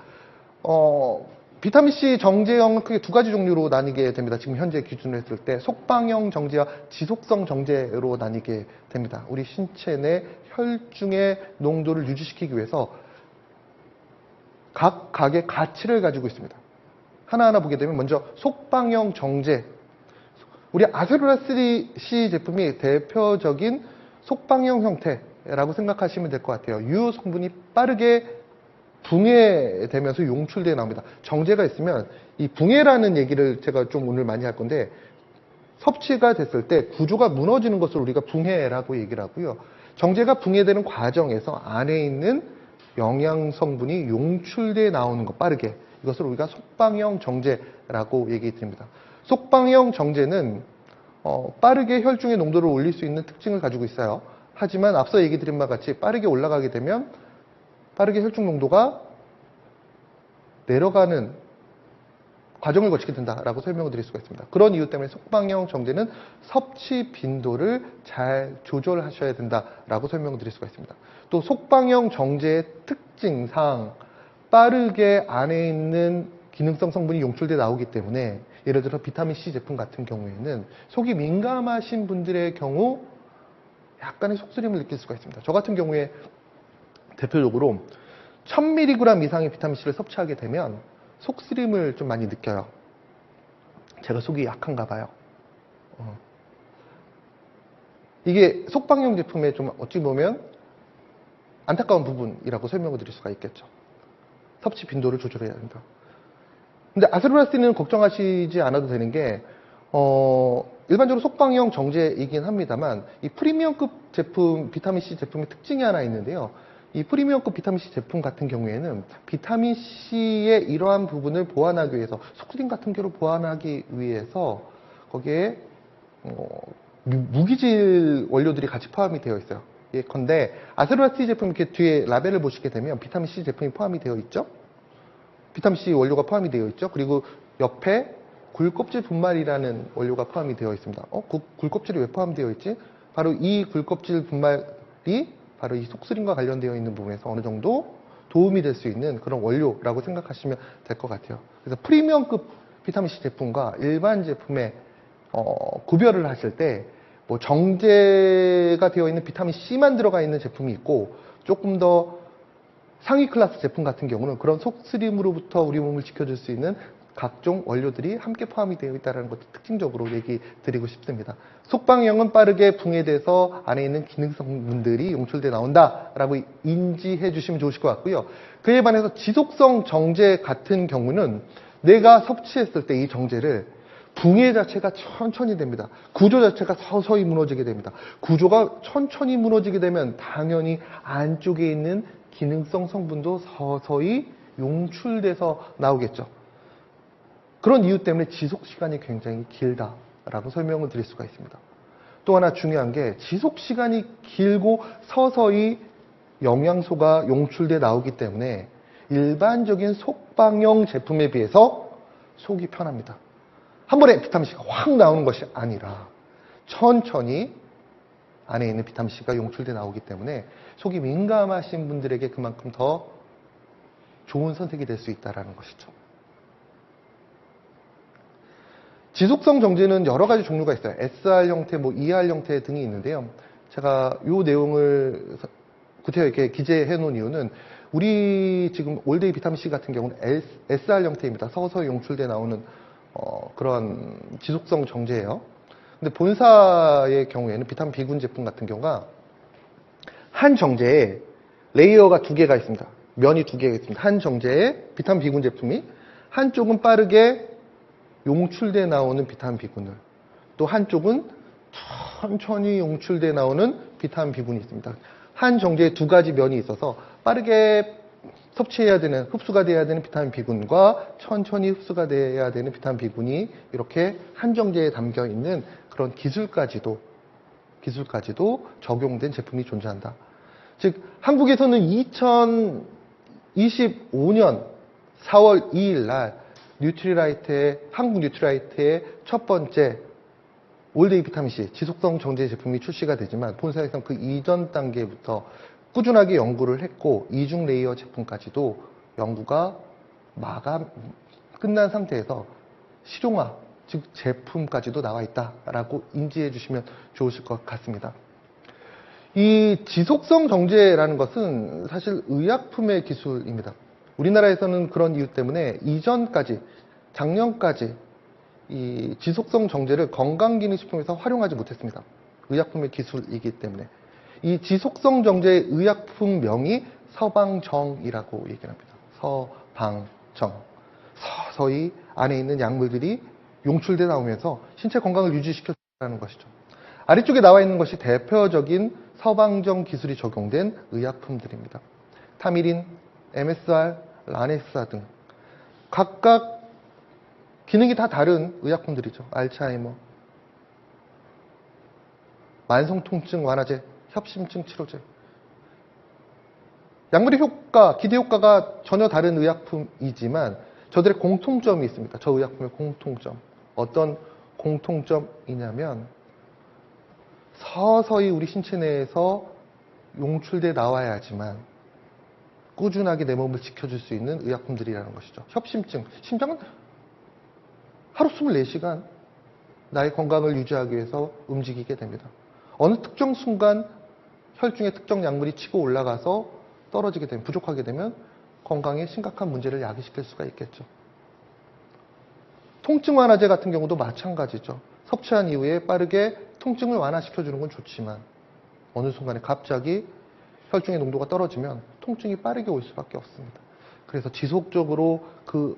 비타민C 정제형은 크게 두 가지 종류로 나뉘게 됩니다. 지금 현재 기준으로 했을 때 속방형 정제와 지속성 정제로 나뉘게 됩니다. 우리 신체 내 혈중의 농도를 유지시키기 위해서 각각의 가치를 가지고 있습니다. 하나하나 보게 되면 먼저 속방형 정제, 우리 아세로라3C 제품이 대표적인 속방형 형태라고 생각하시면 될 것 같아요. 유효 성분이 빠르게 붕해되면서 용출되어 나옵니다. 정제가 있으면 이 붕해라는 얘기를 제가 좀 오늘 많이 할 건데 섭취가 됐을 때 구조가 무너지는 것을 우리가 붕해라고 얘기를 하고요. 정제가 붕해되는 과정에서 안에 있는 영양 성분이 용출되어 나오는 것 빠르게 이것을 우리가 속방형 정제라고 얘기 드립니다. 속방형 정제는 빠르게 혈중의 농도를 올릴 수 있는 특징을 가지고 있어요. 하지만 앞서 얘기 드린 바와 같이 빠르게 올라가게 되면 빠르게 혈중 농도가 내려가는 과정을 거치게 된다라고 설명을 드릴 수가 있습니다. 그런 이유 때문에 속방형 정제는 섭취 빈도를 잘 조절하셔야 된다라고 설명을 드릴 수가 있습니다. 또 속방형 정제의 특징상 빠르게 안에 있는 기능성 성분이 용출돼 나오기 때문에 예를 들어 비타민C 제품 같은 경우에는 속이 민감하신 분들의 경우 약간의 속쓰림을 느낄 수가 있습니다. 저 같은 경우에 대표적으로 1000mg 이상의 비타민C를 섭취하게 되면 속쓰림을 좀 많이 느껴요. 제가 속이 약한가 봐요. 이게 속방형 제품의 좀 어찌 보면 안타까운 부분이라고 설명을 드릴 수가 있겠죠. 섭취 빈도를 조절해야 된다. 근데 아스로라스틴은 걱정하시지 않아도 되는 게 일반적으로 속방형 정제이긴 합니다만 이 프리미엄급 제품, 비타민C 제품의 특징이 하나 있는데요. 이 프리미엄급 비타민C 제품 같은 경우에는 비타민C의 이러한 부분을 보완하기 위해서 속쓰림 같은 경우를 보완하기 위해서 거기에 무기질 원료들이 같이 포함이 되어 있어요. 예컨대 아스로라스틴 제품 이렇게 뒤에 라벨을 보시게 되면 비타민C 제품이 포함이 되어 있죠. 비타민C 원료가 포함이 되어 있죠. 그리고 옆에 굴껍질 분말이라는 원료가 포함이 되어 있습니다. 굴껍질이 왜 포함되어 있지? 바로 이 굴껍질 분말이 바로 이 속쓰림과 관련되어 있는 부분에서 어느 정도 도움이 될 수 있는 그런 원료라고 생각하시면 될 것 같아요. 그래서 프리미엄급 비타민C 제품과 일반 제품의 구별을 하실 때 뭐 정제가 되어 있는 비타민C만 들어가 있는 제품이 있고 조금 더 상위 클래스 제품 같은 경우는 그런 속쓰림으로부터 우리 몸을 지켜줄 수 있는 각종 원료들이 함께 포함이 되어 있다는 것도 특징적으로 얘기 드리고 싶습니다. 속방형은 빠르게 붕괴돼서 안에 있는 기능성분들이 용출돼 나온다라고 인지해 주시면 좋으실 것 같고요. 그에 반해서 지속성 정제 같은 경우는 내가 섭취했을 때 이 정제를 붕괴 자체가 천천히 됩니다. 구조 자체가 서서히 무너지게 됩니다. 구조가 천천히 무너지게 되면 당연히 안쪽에 있는 기능성 성분도 서서히 용출돼서 나오겠죠. 그런 이유 때문에 지속 시간이 굉장히 길다라고 설명을 드릴 수가 있습니다. 또 하나 중요한 게 지속 시간이 길고 서서히 영양소가 용출돼 나오기 때문에 일반적인 속방형 제품에 비해서 속이 편합니다. 한 번에 비타민C가 확 나오는 것이 아니라 천천히 안에 있는 비타민C가 용출돼 나오기 때문에 속이 민감하신 분들에게 그만큼 더 좋은 선택이 될 수 있다는 것이죠. 지속성 정제는 여러 가지 종류가 있어요. SR 형태, ER 형태 등이 있는데요. 제가 이 내용을 구태여 이렇게 기재해 놓은 이유는 우리 지금 올데이 비타민C 같은 경우는 SR 형태입니다. 서서히 용출돼 나오는 그런 지속성 정제예요. 근데 본사의 경우에는 비타민 B군 제품 같은 경우가 한 정제에 레이어가 두 개가 있습니다. 면이 두 개가 있습니다. 한 정제에 비타민 B군 제품이 한쪽은 빠르게 용출돼 나오는 비타민 B군을 또 한쪽은 천천히 용출돼 나오는 비타민 B군이 있습니다. 한 정제에 두 가지 면이 있어서 빠르게 섭취해야 되는, 흡수가 돼야 되는 비타민 B군과 천천히 흡수가 돼야 되는 비타민 B군이 이렇게 한 정제에 담겨 있는 그런 기술까지도 적용된 제품이 존재한다. 즉 한국에서는 2025년 4월 2일 날 한국 뉴트리라이트의 첫 번째 올데이 비타민C 지속성 정제 제품이 출시가 되지만 본사에서는 그 이전 단계부터 꾸준하게 연구를 했고 이중 레이어 제품까지도 연구가 끝난 상태에서 실용화, 즉 제품까지도 나와 있다라고 인지해 주시면 좋으실 것 같습니다. 이 지속성 정제라는 것은 사실 의약품의 기술입니다. 우리나라에서는 그런 이유 때문에 작년까지 이 지속성 정제를 건강기능식품에서 활용하지 못했습니다. 의약품의 기술이기 때문에. 이 지속성 정제의 의약품명이 서방정이라고 얘기를 합니다. 서방정. 서서히 안에 있는 약물들이 용출돼 나오면서 신체 건강을 유지시켜주는 것이죠. 아래쪽에 나와 있는 것이 대표적인 서방정 기술이 적용된 의약품들입니다. 타미린, MSR, 라네사 등 각각 기능이 다 다른 의약품들이죠. 알츠하이머, 만성통증 완화제, 협심증 치료제. 약물의 효과, 기대 효과가 전혀 다른 의약품이지만 저들의 공통점이 있습니다. 저 의약품의 공통점. 어떤 공통점이냐면 서서히 우리 신체 내에서 용출돼 나와야 하지만 꾸준하게 내 몸을 지켜줄 수 있는 의약품들이라는 것이죠. 협심증, 심장은 하루 24시간 나의 건강을 유지하기 위해서 움직이게 됩니다. 어느 특정 순간 혈중의 특정 약물이 치고 올라가서 떨어지게 되면, 부족하게 되면 건강에 심각한 문제를 야기시킬 수가 있겠죠. 통증 완화제 같은 경우도 마찬가지죠. 섭취한 이후에 빠르게 통증을 완화시켜주는 건 좋지만 어느 순간에 갑자기 혈중의 농도가 떨어지면 통증이 빠르게 올 수밖에 없습니다. 그래서 지속적으로 그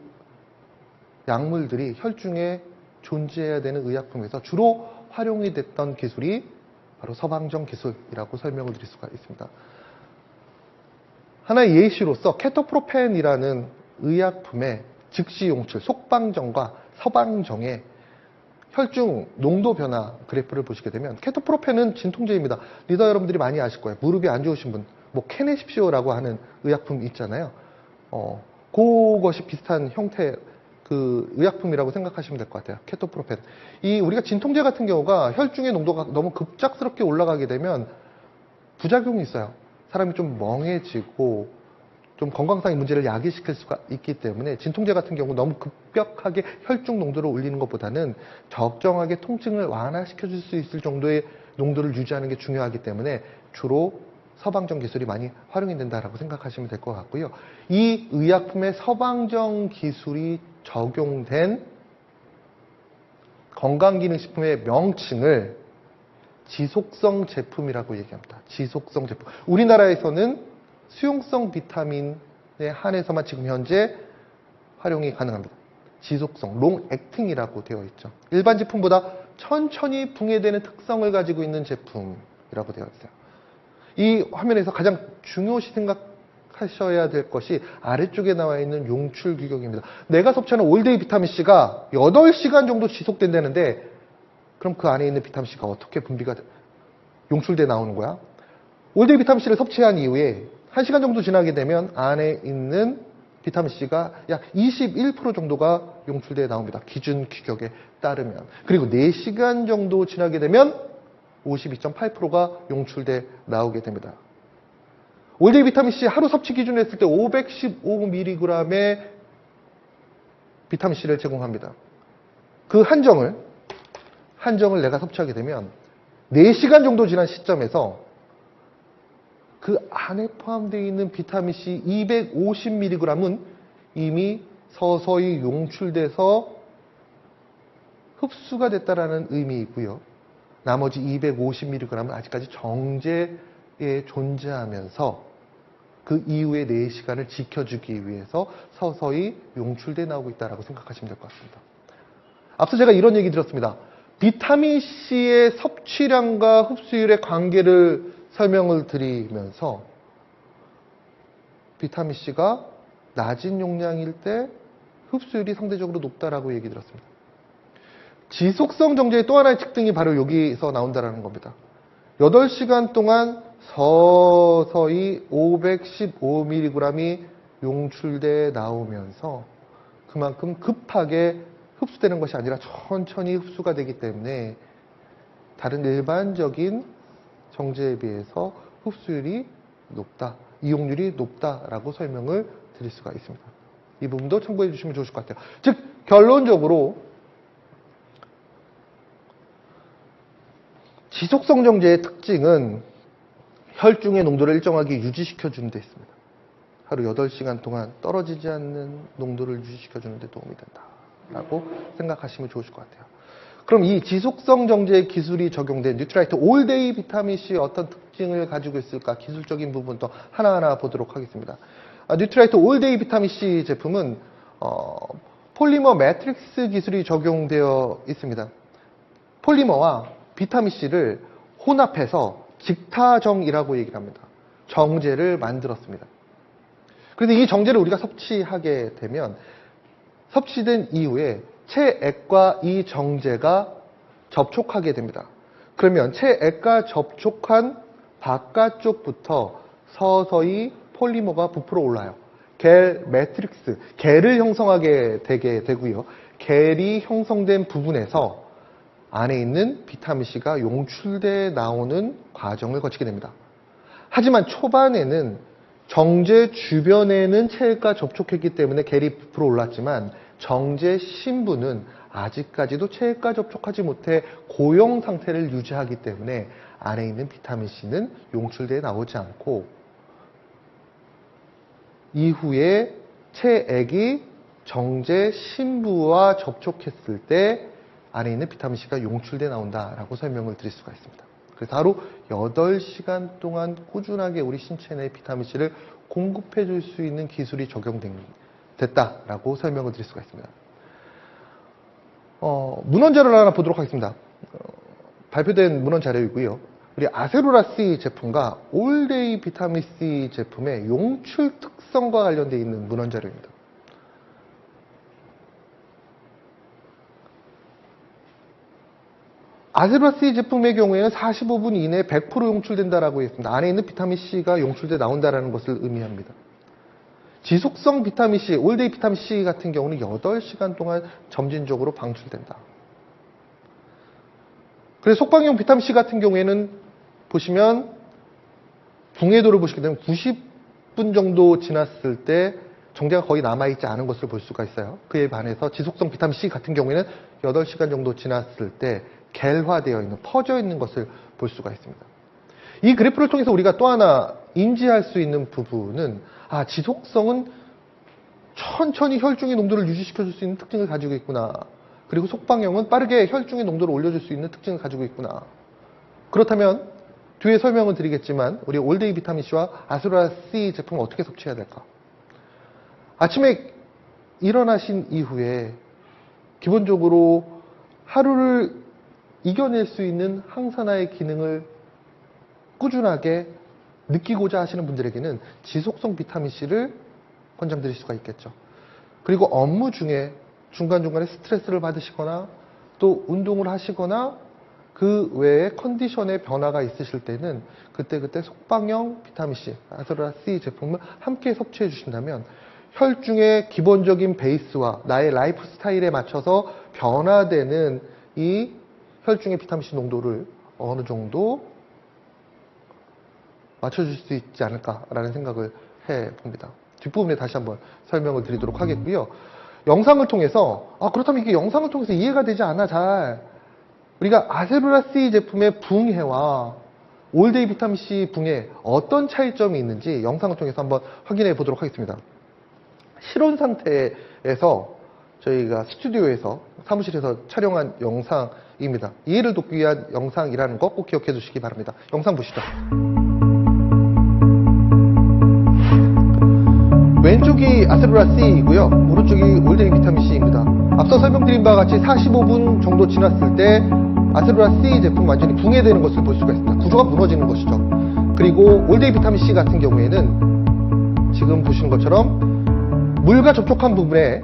약물들이 혈중에 존재해야 되는 의약품에서 주로 활용이 됐던 기술이 바로 서방정 기술이라고 설명을 드릴 수가 있습니다. 하나의 예시로서 케토프로펜이라는 의약품의 즉시 용출, 속방정과 서방정의 혈중 농도 변화 그래프를 보시게 되면 케토프로펜은 진통제입니다. 리더 여러분들이 많이 아실 거예요. 무릎이 안 좋으신 분, 뭐 캐네십시오라고 하는 의약품 있잖아요. 그것이 비슷한 형태 그 의약품이라고 생각하시면 될 것 같아요. 케토프로펜. 이 우리가 진통제 같은 경우가 혈중의 농도가 너무 급작스럽게 올라가게 되면 부작용이 있어요. 사람이 좀 멍해지고 좀 건강상의 문제를 야기시킬 수가 있기 때문에 진통제 같은 경우 너무 급격하게 혈중 농도를 올리는 것보다는 적정하게 통증을 완화시켜줄 수 있을 정도의 농도를 유지하는 게 중요하기 때문에 주로 서방정 기술이 많이 활용이 된다고 생각하시면 될 것 같고요. 이 의약품의 서방정 기술이 적용된 건강기능식품의 명칭을 지속성 제품이라고 얘기합니다. 지속성 제품. 우리나라에서는 수용성 비타민에 한해서만 지금 현재 활용이 가능합니다. 지속성, 롱 액팅이라고 되어 있죠. 일반 제품보다 천천히 붕해되는 특성을 가지고 있는 제품이라고 되어 있어요. 이 화면에서 가장 중요시 생각하셔야 될 것이 아래쪽에 나와 있는 용출 규격입니다. 내가 섭취하는 올데이 비타민C가 8시간 정도 지속된다는데 그럼 그 안에 있는 비타민C가 어떻게 분비가 용출돼 나오는 거야? 올데이 비타민C를 섭취한 이후에 1시간 정도 지나게 되면 안에 있는 비타민C가 약 21% 정도가 용출돼 나옵니다. 기준 규격에 따르면. 그리고 4시간 정도 지나게 되면 52.8%가 용출돼 나오게 됩니다. 올데이 비타민C 하루 섭취 기준으로 했을 때 515mg의 비타민C를 제공합니다. 그 한정을 내가 섭취하게 되면 4시간 정도 지난 시점에서 그 안에 포함되어 있는 비타민C 250mg은 이미 서서히 용출돼서 흡수가 됐다라는 의미이고요. 나머지 250mg은 아직까지 정제에 존재하면서 그 이후의 4시간을 지켜주기 위해서 서서히 용출돼 나오고 있다고 생각하시면 될 것 같습니다. 앞서 제가 이런 얘기 드렸습니다. 비타민C의 섭취량과 흡수율의 관계를 설명을 드리면서 비타민C가 낮은 용량일 때 흡수율이 상대적으로 높다라고 얘기 드렸습니다. 지속성 정제의 또 하나의 특징이 바로 여기서 나온다는 겁니다. 8시간 동안 서서히 515mg이 용출돼 나오면서 그만큼 급하게 흡수되는 것이 아니라 천천히 흡수가 되기 때문에 다른 일반적인 정제에 비해서 흡수율이 높다, 이용률이 높다라고 설명을 드릴 수가 있습니다. 이 부분도 참고해 주시면 좋으실 것 같아요. 즉 결론적으로 지속성 정제의 특징은 혈중의 농도를 일정하게 유지시켜주는 데 있습니다. 하루 8시간 동안 떨어지지 않는 농도를 유지시켜주는 데 도움이 된다라고 생각하시면 좋으실 것 같아요. 그럼 이 지속성 정제 기술이 적용된 뉴트라이트 올데이 비타민C의 어떤 특징을 가지고 있을까? 기술적인 부분도 하나하나 보도록 하겠습니다. 뉴트라이트 올데이 비타민C 제품은 폴리머 매트릭스 기술이 적용되어 있습니다. 폴리머와 비타민C를 혼합해서 직타정이라고 얘기를 합니다. 정제를 만들었습니다. 그런데 이 정제를 우리가 섭취하게 되면 섭취된 이후에 체액과 이 정제가 접촉하게 됩니다. 그러면 체액과 접촉한 바깥쪽부터 서서히 폴리머가 부풀어 올라요. 겔 매트릭스, 겔을 형성하게 되게 되고요. 겔이 형성된 부분에서 안에 있는 비타민C가 용출돼 나오는 과정을 거치게 됩니다. 하지만 초반에는 정제 주변에는 체액과 접촉했기 때문에 겔이 부풀어 올랐지만 정제 신부는 아직까지도 체액과 접촉하지 못해 고용 상태를 유지하기 때문에 안에 있는 비타민C는 용출돼 나오지 않고 이후에 체액이 정제 신부와 접촉했을 때 안에 있는 비타민C가 용출돼 나온다라고 설명을 드릴 수가 있습니다. 그래서 하루 8시간 동안 꾸준하게 우리 신체 내 비타민C를 공급해 줄 수 있는 기술이 적용됐다라고 설명을 드릴 수가 있습니다. 문헌 자료를 하나 보도록 하겠습니다. 발표된 문헌 자료이고요. 우리 아세로라C 제품과 올데이 비타민C 제품의 용출 특성과 관련되어 있는 문헌 자료입니다. 아세로라C 제품의 경우에는 45분 이내에 100% 용출된다라고 했습니다. 안에 있는 비타민C가 용출돼 나온다라는 것을 의미합니다. 지속성 비타민C, 올데이 비타민C 같은 경우는 8시간 동안 점진적으로 방출된다. 그래서 속방용 비타민C 같은 경우에는 보시면 붕해도를 보시게 되면 90분 정도 지났을 때 정제가 거의 남아있지 않은 것을 볼 수가 있어요. 그에 반해서 지속성 비타민C 같은 경우에는 8시간 정도 지났을 때 겔화되어 있는, 퍼져 있는 것을 볼 수가 있습니다. 이 그래프를 통해서 우리가 또 하나 인지할 수 있는 부분은 지속성은 천천히 혈중의 농도를 유지시켜줄 수 있는 특징을 가지고 있구나. 그리고 속방형은 빠르게 혈중의 농도를 올려줄 수 있는 특징을 가지고 있구나. 그렇다면 뒤에 설명을 드리겠지만 우리 올데이 비타민C와 아세로라C 제품을 어떻게 섭취해야 될까? 아침에 일어나신 이후에 기본적으로 하루를 이겨낼 수 있는 항산화의 기능을 꾸준하게 느끼고자 하시는 분들에게는 지속성 비타민C를 권장드릴 수가 있겠죠. 그리고 업무 중에 중간중간에 스트레스를 받으시거나 또 운동을 하시거나 그 외에 컨디션의 변화가 있으실 때는 그때그때 속방형 비타민C, 아세로라C 제품을 함께 섭취해 주신다면 혈중의 기본적인 베이스와 나의 라이프 스타일에 맞춰서 변화되는 이 혈중의 비타민C 농도를 어느 정도 맞춰줄 수 있지 않을까라는 생각을 해봅니다. 뒷부분에 다시 한번 설명을 드리도록 하겠고요. 영상을 통해서 그렇다면 이게 영상을 통해서 이해가 되지 않아 잘. 우리가 아세로라C 제품의 붕해와 올데이 비타민C 붕해 어떤 차이점이 있는지 영상을 통해서 한번 확인해 보도록 하겠습니다. 실온 상태에서 저희가 스튜디오에서 사무실에서 촬영한 영상입니다. 이해를 돕기 위한 영상이라는 거 꼭 기억해 주시기 바랍니다. 영상 보시죠. 왼쪽이 아세로라C이고요. 오른쪽이 올데이 비타민C입니다. 앞서 설명드린 바와 같이 45분 정도 지났을 때 아세로라C 제품 완전히 붕해되는 것을 볼 수가 있습니다. 구조가 무너지는 것이죠. 그리고 올데이 비타민C 같은 경우에는 지금 보시는 것처럼 물과 접촉한 부분에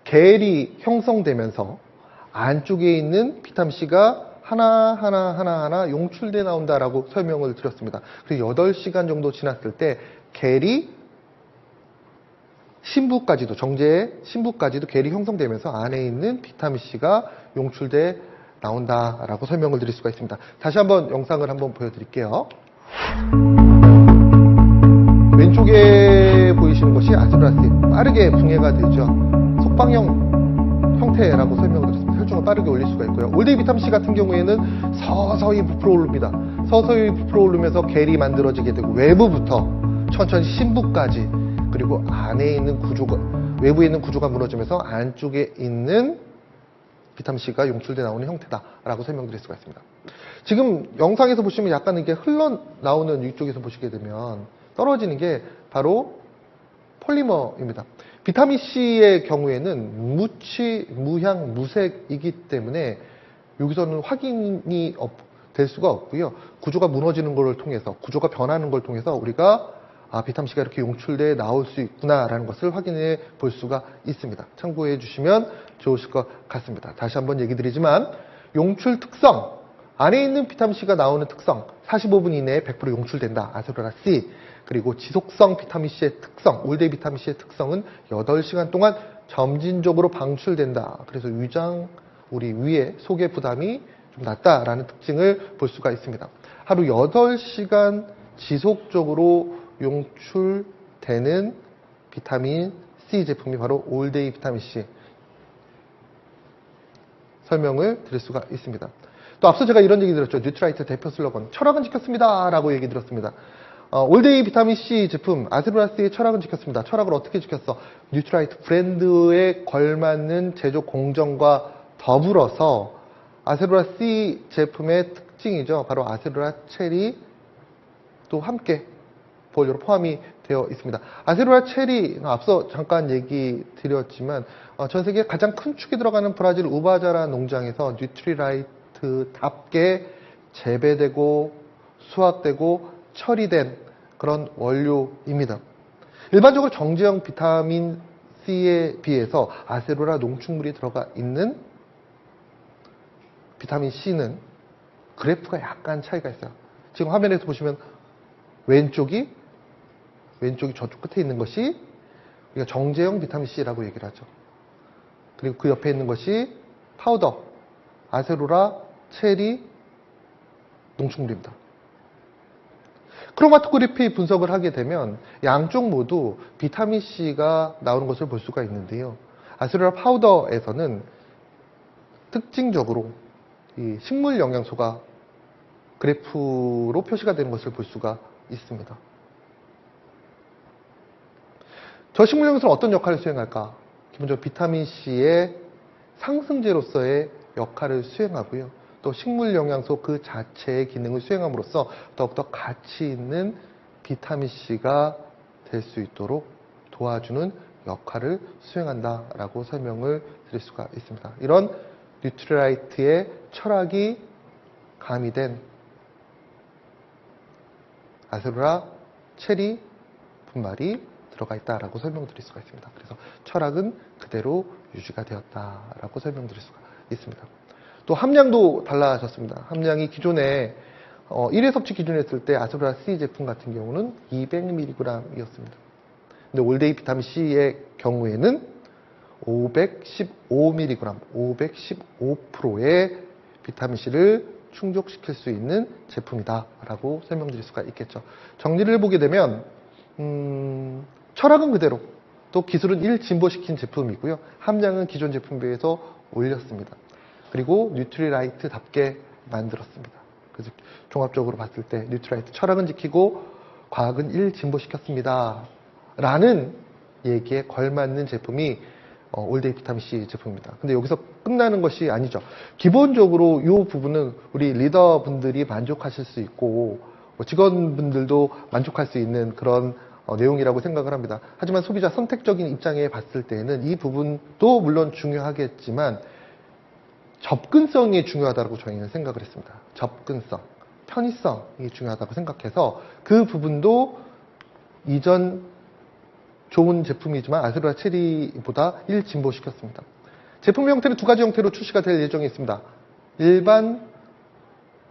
겔이 형성되면서 안쪽에 있는 비타민C가 하나하나 용출돼 나온다라고 설명을 드렸습니다. 그리고 8시간 정도 지났을 때 겔이 신부까지도, 정제의 신부까지도 겔이 형성되면서 안에 있는 비타민C가 용출돼 나온다라고 설명을 드릴 수가 있습니다. 다시 한번 영상을 한번 보여드릴게요. 왼쪽에 보이시는 것이 아세로라C, 빠르게 붕해가 되죠. 속방형 형태라고 설명을 드렸습니다. 혈중을 빠르게 올릴 수가 있고요. 올데이 비타민C 같은 경우에는 서서히 부풀어 오릅니다. 서서히 부풀어 오르면서 겔이 만들어지게 되고 외부부터 천천히 신부까지, 그리고 안에 있는 구조가, 외부에 있는 구조가 무너지면서 안쪽에 있는 비타민C가 용출돼 나오는 형태다라고 설명드릴 수가 있습니다. 지금 영상에서 보시면 약간 이게 흘러나오는 위쪽에서 보시게 되면 떨어지는 게 바로 폴리머입니다. 비타민C의 경우에는 무취, 무향, 무색이기 때문에 여기서는 확인이 될 수가 없고요. 구조가 무너지는 것을 통해서, 구조가 변하는 걸 통해서 우리가 비타민C가 이렇게 용출돼 나올 수 있구나라는 것을 확인해 볼 수가 있습니다. 참고해 주시면 좋으실 것 같습니다. 다시 한번 얘기 드리지만 용출 특성, 안에 있는 비타민C가 나오는 특성, 45분 이내에 100% 용출된다. 아세로라 C. 그리고 지속성 비타민C의 특성, 올데이 비타민C의 특성은 8시간 동안 점진적으로 방출된다. 그래서 우리 위에 속의 부담이 좀 낮다라는 특징을 볼 수가 있습니다. 하루 8시간 지속적으로 용출되는 비타민 C 제품이 바로 올데이 비타민C. 설명을 드릴 수가 있습니다. 또 앞서 제가 이런 얘기 들었죠. 뉴트라이트 대표 슬로건 철학은 지켰습니다 라고 얘기 들었습니다. 올데이 비타민C 제품 아세로라C의 철학은 지켰습니다. 철학을 어떻게 지켰어? 뉴트라이트 브랜드에 걸맞는 제조 공정과 더불어서 아세로라C 제품의 특징이죠. 바로 아세로라 체리 또 함께 보일러로 포함이 되어 있습니다. 아세로라 체리 앞서 잠깐 얘기 드렸지만 전 세계 가장 큰 축이 들어가는 브라질 우바자라 농장에서 뉴트리라이트답게 재배되고 수확되고 처리된 그런 원료입니다. 일반적으로 정제형 비타민 C에 비해서 아세로라 농축물이 들어가 있는 비타민 C는 그래프가 약간 차이가 있어요. 지금 화면에서 보시면 왼쪽이 저쪽 끝에 있는 것이 우리가 정제형 비타민 C라고 얘기를 하죠. 그리고 그 옆에 있는 것이 파우더, 아세로라, 체리, 농축물입니다. 크로마토그래피 분석을 하게 되면 양쪽 모두 비타민 C가 나오는 것을 볼 수가 있는데요. 아세로라 파우더에서는 특징적으로 이 식물 영양소가 그래프로 표시가 되는 것을 볼 수가 있습니다. 저 식물 영양소는 어떤 역할을 수행할까? 기본적으로 비타민 C의 상승제로서의 역할을 수행하고요. 또 식물 영양소 그 자체의 기능을 수행함으로써 더욱더 가치 있는 비타민 C가 될 수 있도록 도와주는 역할을 수행한다라고 설명을 드릴 수가 있습니다. 이런 뉴트리라이트의 철학이 가미된 아세로라 체리 분말이 들어가 있다라고 설명드릴 수가 있습니다. 그래서 철학은 그대로 유지가 되었다라고 설명드릴 수가 있습니다. 또 함량도 달라졌습니다. 함량이 기존에 1회 섭취 기준에 했을 때 아세로라 C 제품 같은 경우는 200mg이었습니다. 근데 올데이 비타민 C의 경우에는 515mg, 515%의 비타민 C를 충족시킬 수 있는 제품이다라고 설명드릴 수가 있겠죠. 정리를 해보게 되면 철학은 그대로, 또 기술은 1진보시킨 제품이고요. 함량은 기존 제품에 비해서 올렸습니다. 그리고 뉴트리라이트답게 만들었습니다. 그래서 종합적으로 봤을 때 뉴트리라이트 철학은 지키고 과학은 1진보시켰습니다. 라는 얘기에 걸맞는 제품이 올데이 비타민 C 제품입니다. 근데 여기서 끝나는 것이 아니죠. 기본적으로 이 부분은 우리 리더분들이 만족하실 수 있고 직원분들도 만족할 수 있는 그런 내용이라고 생각을 합니다. 하지만 소비자 선택적인 입장에 봤을 때는 이 부분도 물론 중요하겠지만 접근성이 중요하다고 저희는 생각을 했습니다. 접근성, 편의성이 중요하다고 생각해서 그 부분도 이전 좋은 제품이지만 아세로라 체리보다 1진보시켰습니다. 제품 형태는 두 가지 형태로 출시가 될 예정이 있습니다. 일반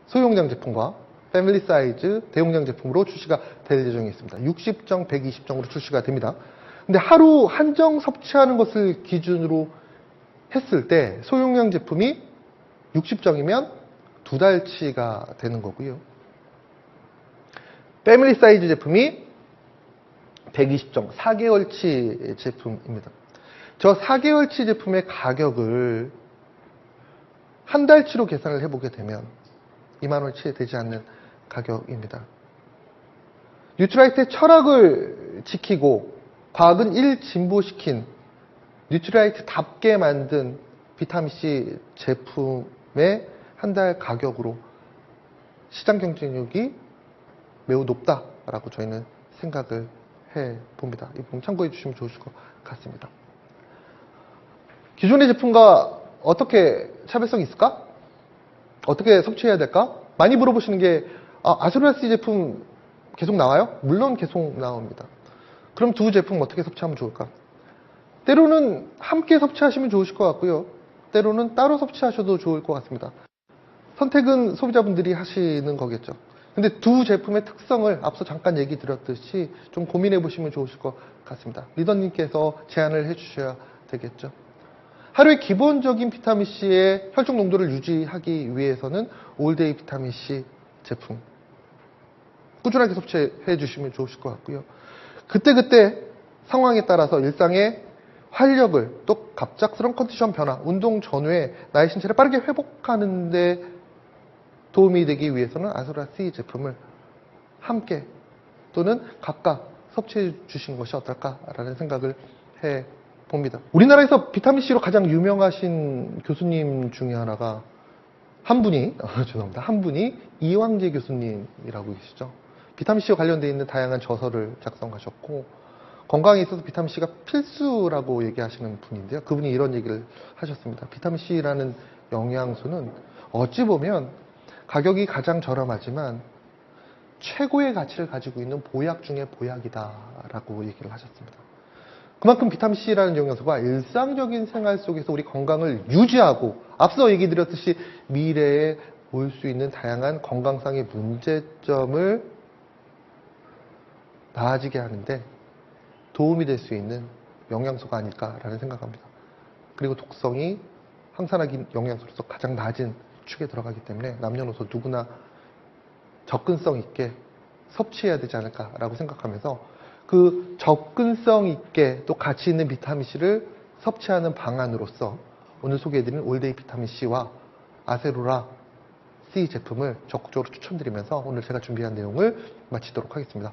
소용량 제품과 패밀리 사이즈 대용량 제품으로 출시가 될 예정이 있습니다. 60정, 120정으로 출시가 됩니다. 근데 하루 한정 섭취하는 것을 기준으로 했을 때 소용량 제품이 60정이면 2달치가 되는 거고요. 패밀리 사이즈 제품이 120정, 4개월치 제품입니다. 저 4개월치 제품의 가격을 한 달치로 계산을 해보게 되면 20,000원치 되지 않는 가격입니다. 뉴트라이트의 철학을 지키고 과학은 1진보시킨 뉴트라이트답게 만든 비타민C 제품의 한 달 가격으로 시장 경쟁력이 매우 높다라고 저희는 생각을 해봅니다. 이 부분 참고해 주시면 좋으실 것 같습니다. 기존의 제품과 어떻게 차별성이 있을까? 어떻게 섭취해야 될까? 많이 물어보시는 게 아세로라 C 제품 계속 나와요? 물론 계속 나옵니다. 그럼 두 제품 어떻게 섭취하면 좋을까? 때로는 함께 섭취하시면 좋으실 것 같고요. 때로는 따로 섭취하셔도 좋을 것 같습니다. 선택은 소비자분들이 하시는 거겠죠. 근데 두 제품의 특성을 앞서 잠깐 얘기 드렸듯이 좀 고민해 보시면 좋으실 것 같습니다. 리더님께서 제안을 해 주셔야 되겠죠. 하루에 기본적인 비타민C의 혈중 농도를 유지하기 위해서는 올데이 비타민C 제품 꾸준하게 섭취해 주시면 좋으실 것 같고요. 그때그때 상황에 따라서 일상의 활력을 또 갑작스러운 컨디션 변화, 운동 전후에 나의 신체를 빠르게 회복하는 데 도움이 되기 위해서는 아소라 C 제품을 함께 또는 각각 섭취해 주신 것이 어떨까라는 생각을 해 봅니다. 우리나라에서 비타민C로 가장 유명하신 교수님 중에 하나가 한 분이 이황재 교수님이라고 계시죠. 비타민C와 관련되어 있는 다양한 저서를 작성하셨고 건강에 있어서 비타민C가 필수라고 얘기하시는 분인데요. 그분이 이런 얘기를 하셨습니다. 비타민C라는 영양소는 어찌 보면 가격이 가장 저렴하지만 최고의 가치를 가지고 있는 보약 중의 보약이다라고 얘기를 하셨습니다. 그만큼 비타민C라는 영양소가 일상적인 생활 속에서 우리 건강을 유지하고 앞서 얘기 드렸듯이 미래에 올 수 있는 다양한 건강상의 문제점을 나아지게 하는데 도움이 될 수 있는 영양소가 아닐까라는 생각합니다. 그리고 독성이 항산화기 영양소로서 가장 낮은 축에 들어가기 때문에 남녀노소 누구나 접근성 있게 섭취해야 되지 않을까라고 생각하면서 그 접근성 있게 또 가치 있는 비타민C를 섭취하는 방안으로서 오늘 소개해드린 올데이 비타민C와 아세로라 C 제품을 적극적으로 추천드리면서 오늘 제가 준비한 내용을 마치도록 하겠습니다.